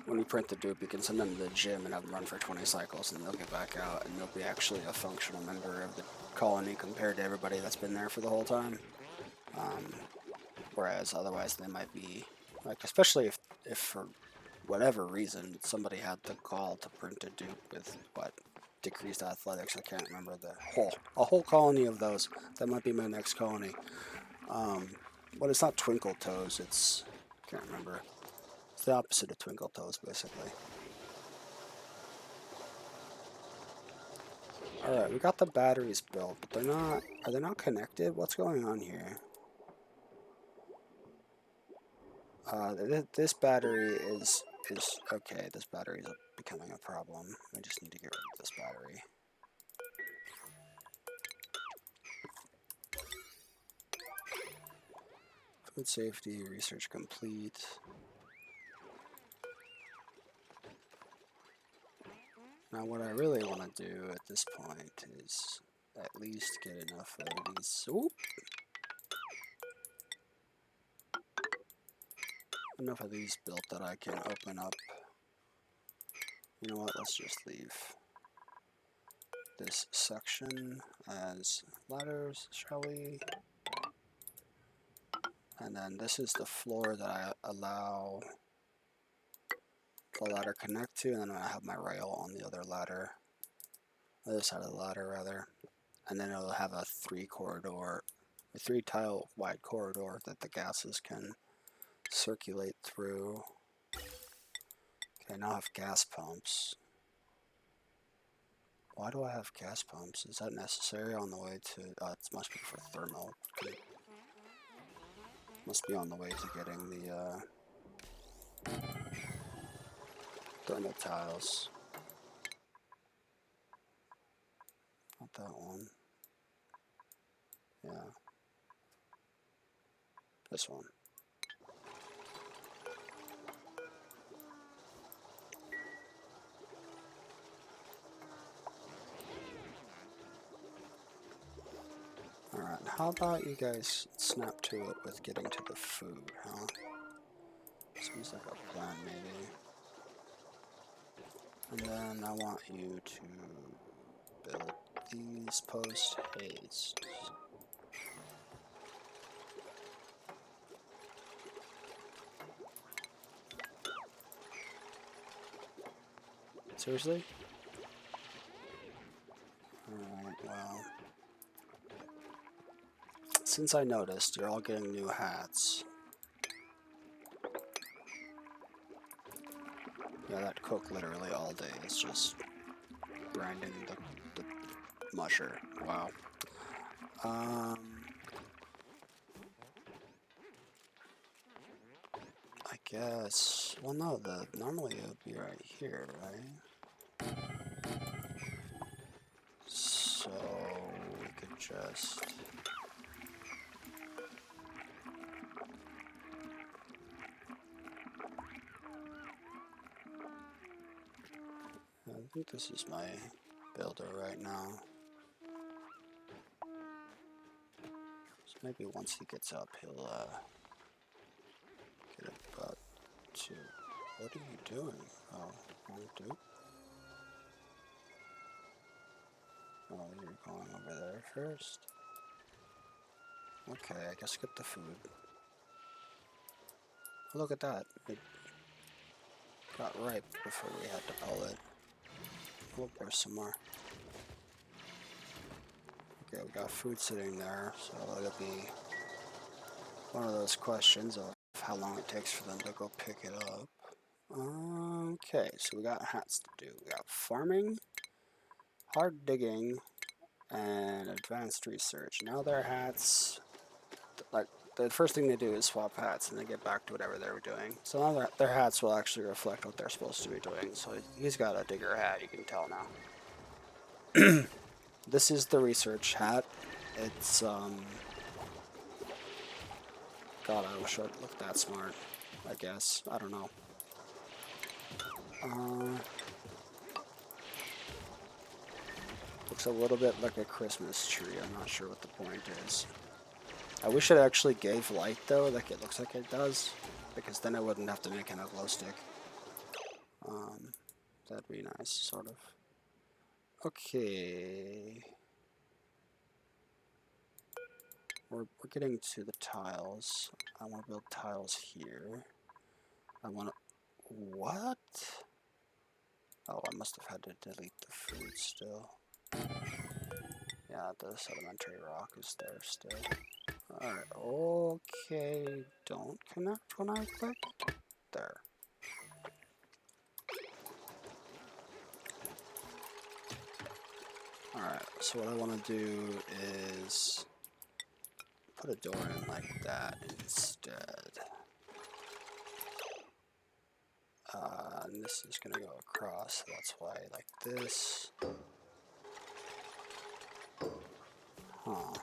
when you print the dupe, you can send them to the gym and have them run for 20 cycles, and they'll get back out, and they'll be actually a functional member of the colony compared to everybody that's been there for the whole time. Whereas otherwise they might be, like, especially if for whatever reason somebody had the call to print a dupe with, what, decreased athletics, I can't remember a whole colony of those. That might be my next colony. But it's not Twinkle Toes, it's, I can't remember. It's the opposite of Twinkle Toes, basically. Alright, we got the batteries built, but they're not... Are they not connected? What's going on here? This battery is... Okay, this battery is becoming a problem. I just need to get rid of this battery. Food safety, research complete. Now what I really want to do at this point is at least get enough of these... Oop! Enough of these built that I can open up. You know what, let's just leave this section as ladders, shall we? And then this is the floor that I allow the ladder connect to, and then I have my rail on the other ladder, other side of the ladder rather, and then it'll have a 3 tile wide corridor that the gases can circulate through. Okay, now I have gas pumps. Why do I have gas pumps? Is that necessary on the way to... it must be for thermal. Okay. Must be on the way to getting the thermal tiles. Not that one. Yeah. This one. Alright, how about you guys snap to it with getting to the food, huh? Seems like a plan, maybe. And then I want you to build these post haste. Seriously? Alright, well... since I noticed, you're all getting new hats. Yeah, that cook literally all day is just grinding the musher. Wow. I guess. Well, no. Normally it would be right here, right? So we could just. I think this is my builder right now. So maybe once he gets up, he'll get about to. What are you doing? Oh, wrong dude. Oh, you're going over there first. Okay, I guess get the food. Look at that. It got ripe before we had to pull it. Oh, there's some more. Okay, we got food sitting there, so it'll be one of those questions of how long it takes for them to go pick it up. Okay, so we got hats to do. We got farming, hard digging, and advanced research. Now their hats, like, the first thing they do is swap hats and then get back to whatever they were doing. So now their hats will actually reflect what they're supposed to be doing. So he's got a digger hat, you can tell now. This is the research hat. It's, God, I wish I looked that smart, I guess. I don't know. Looks a little bit like a Christmas tree. I'm not sure what the point is. I wish it actually gave light, though, like it looks like it does, because then I wouldn't have to make a glow stick. That'd be nice, sort of. Okay. We're getting to the tiles. I want to build tiles here. I want to... What? Oh, I must have had to delete the food still. Yeah, the sedimentary rock is there still. Alright, okay. Don't connect when I click. There. Alright, so what I want to do is put a door in like that instead. And this is going to go across, so that's why I like this. Huh.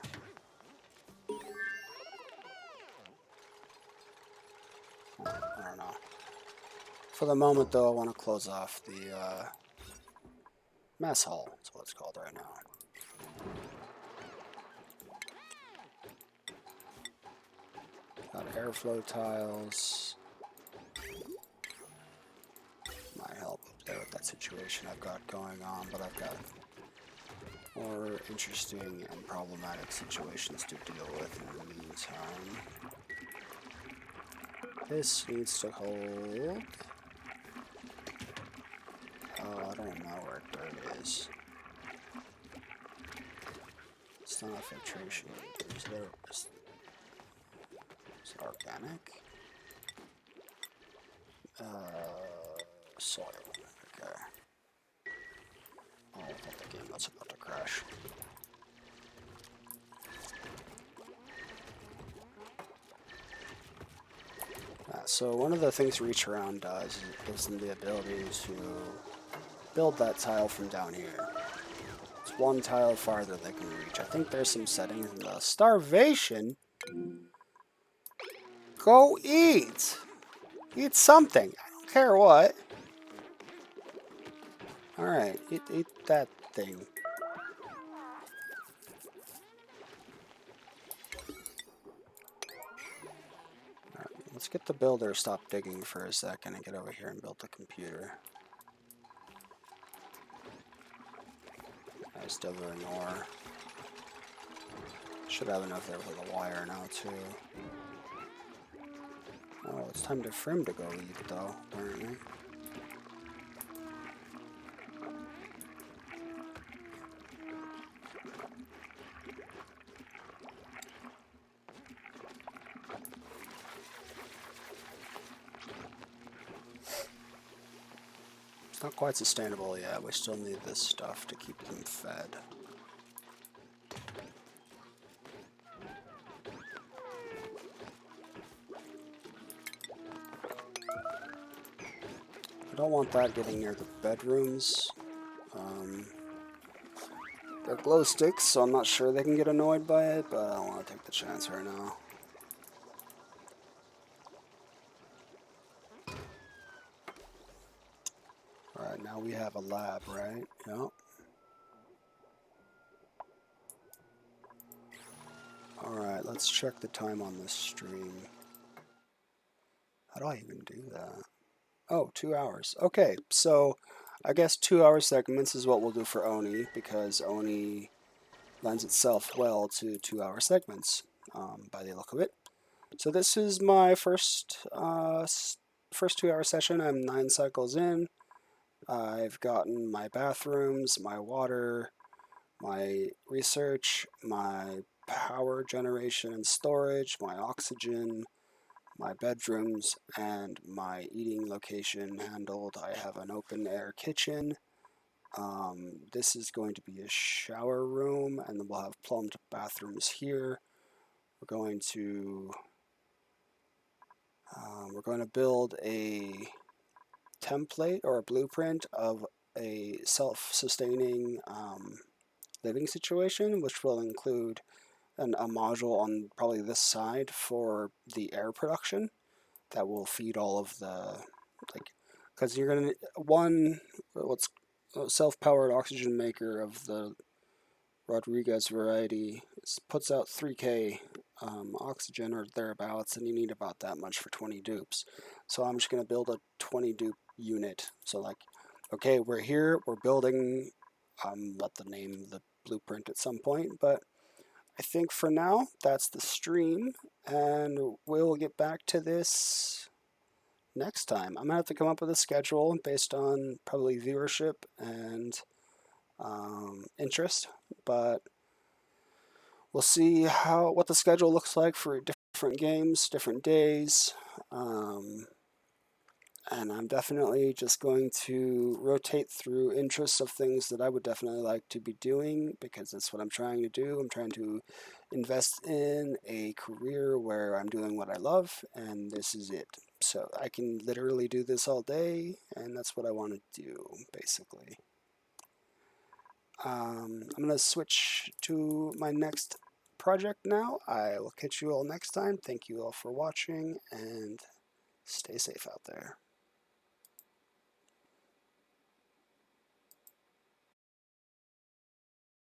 I don't know. For the moment, though, I want to close off the mess hall. That's what it's called right now. Got airflow tiles. Might help up there with that situation I've got going on, but I've got more interesting and problematic situations to deal with in the meantime. This needs to hold. Oh, I don't know where dirt is. It's not a filtration. Is it organic? Soil. Okay. Oh, I thought the game was about to crash. So one of the things Reach Around does is it gives them the ability to build that tile from down here. It's one tile farther they can reach. I think there's some settings in the starvation. Go eat! Eat something. I don't care what. Alright, eat that thing. Alright, let's get the builder stop digging for a second and get over here and build the computer. I still doing ore. Should have enough there for the wire now too. Oh, it's time for him to go eat though, apparently. Not quite sustainable yet. We still need this stuff to keep them fed. I don't want that getting near the bedrooms. They're glow sticks, so I'm not sure they can get annoyed by it, but I don't want to take the chance right now. Alright, now we have a lab, right? Yep. Alright, let's check the time on this stream. How do I even do that? Oh, 2 hours. Okay, so I guess 2 hour segments is what we'll do for Oni, because Oni lends itself well to 2 hour segments, by the look of it. So this is my first 2 hour session. I'm 9 cycles in. I've gotten my bathrooms, my water, my research, my power generation and storage, my oxygen, my bedrooms, and my eating location handled. I have an open air kitchen. This is going to be a shower room, and then we'll have plumbed bathrooms here. We're going to build a template or a blueprint of a self-sustaining living situation, which will include a module on probably this side for the air production that will feed all of the, like, because you're going to, what's self-powered oxygen maker of the Rodriguez variety puts out 3K oxygen or thereabouts, and you need about that much for 20 dupes. So I'm just going to build a 20 dupe unit. So like, okay, we're here, we're building, let the name the blueprint at some point, but I think for now that's the stream, and we'll get back to this next time. I'm gonna have to come up with a schedule based on probably viewership and interest, but we'll see what the schedule looks like for different games, different days. And I'm definitely just going to rotate through interests of things that I would definitely like to be doing, because that's what I'm trying to do. I'm trying to invest in a career where I'm doing what I love, and this is it. So I can literally do this all day, and that's what I want to do, basically. I'm going to switch to my next project now. I will catch you all next time. Thank you all for watching, and stay safe out there.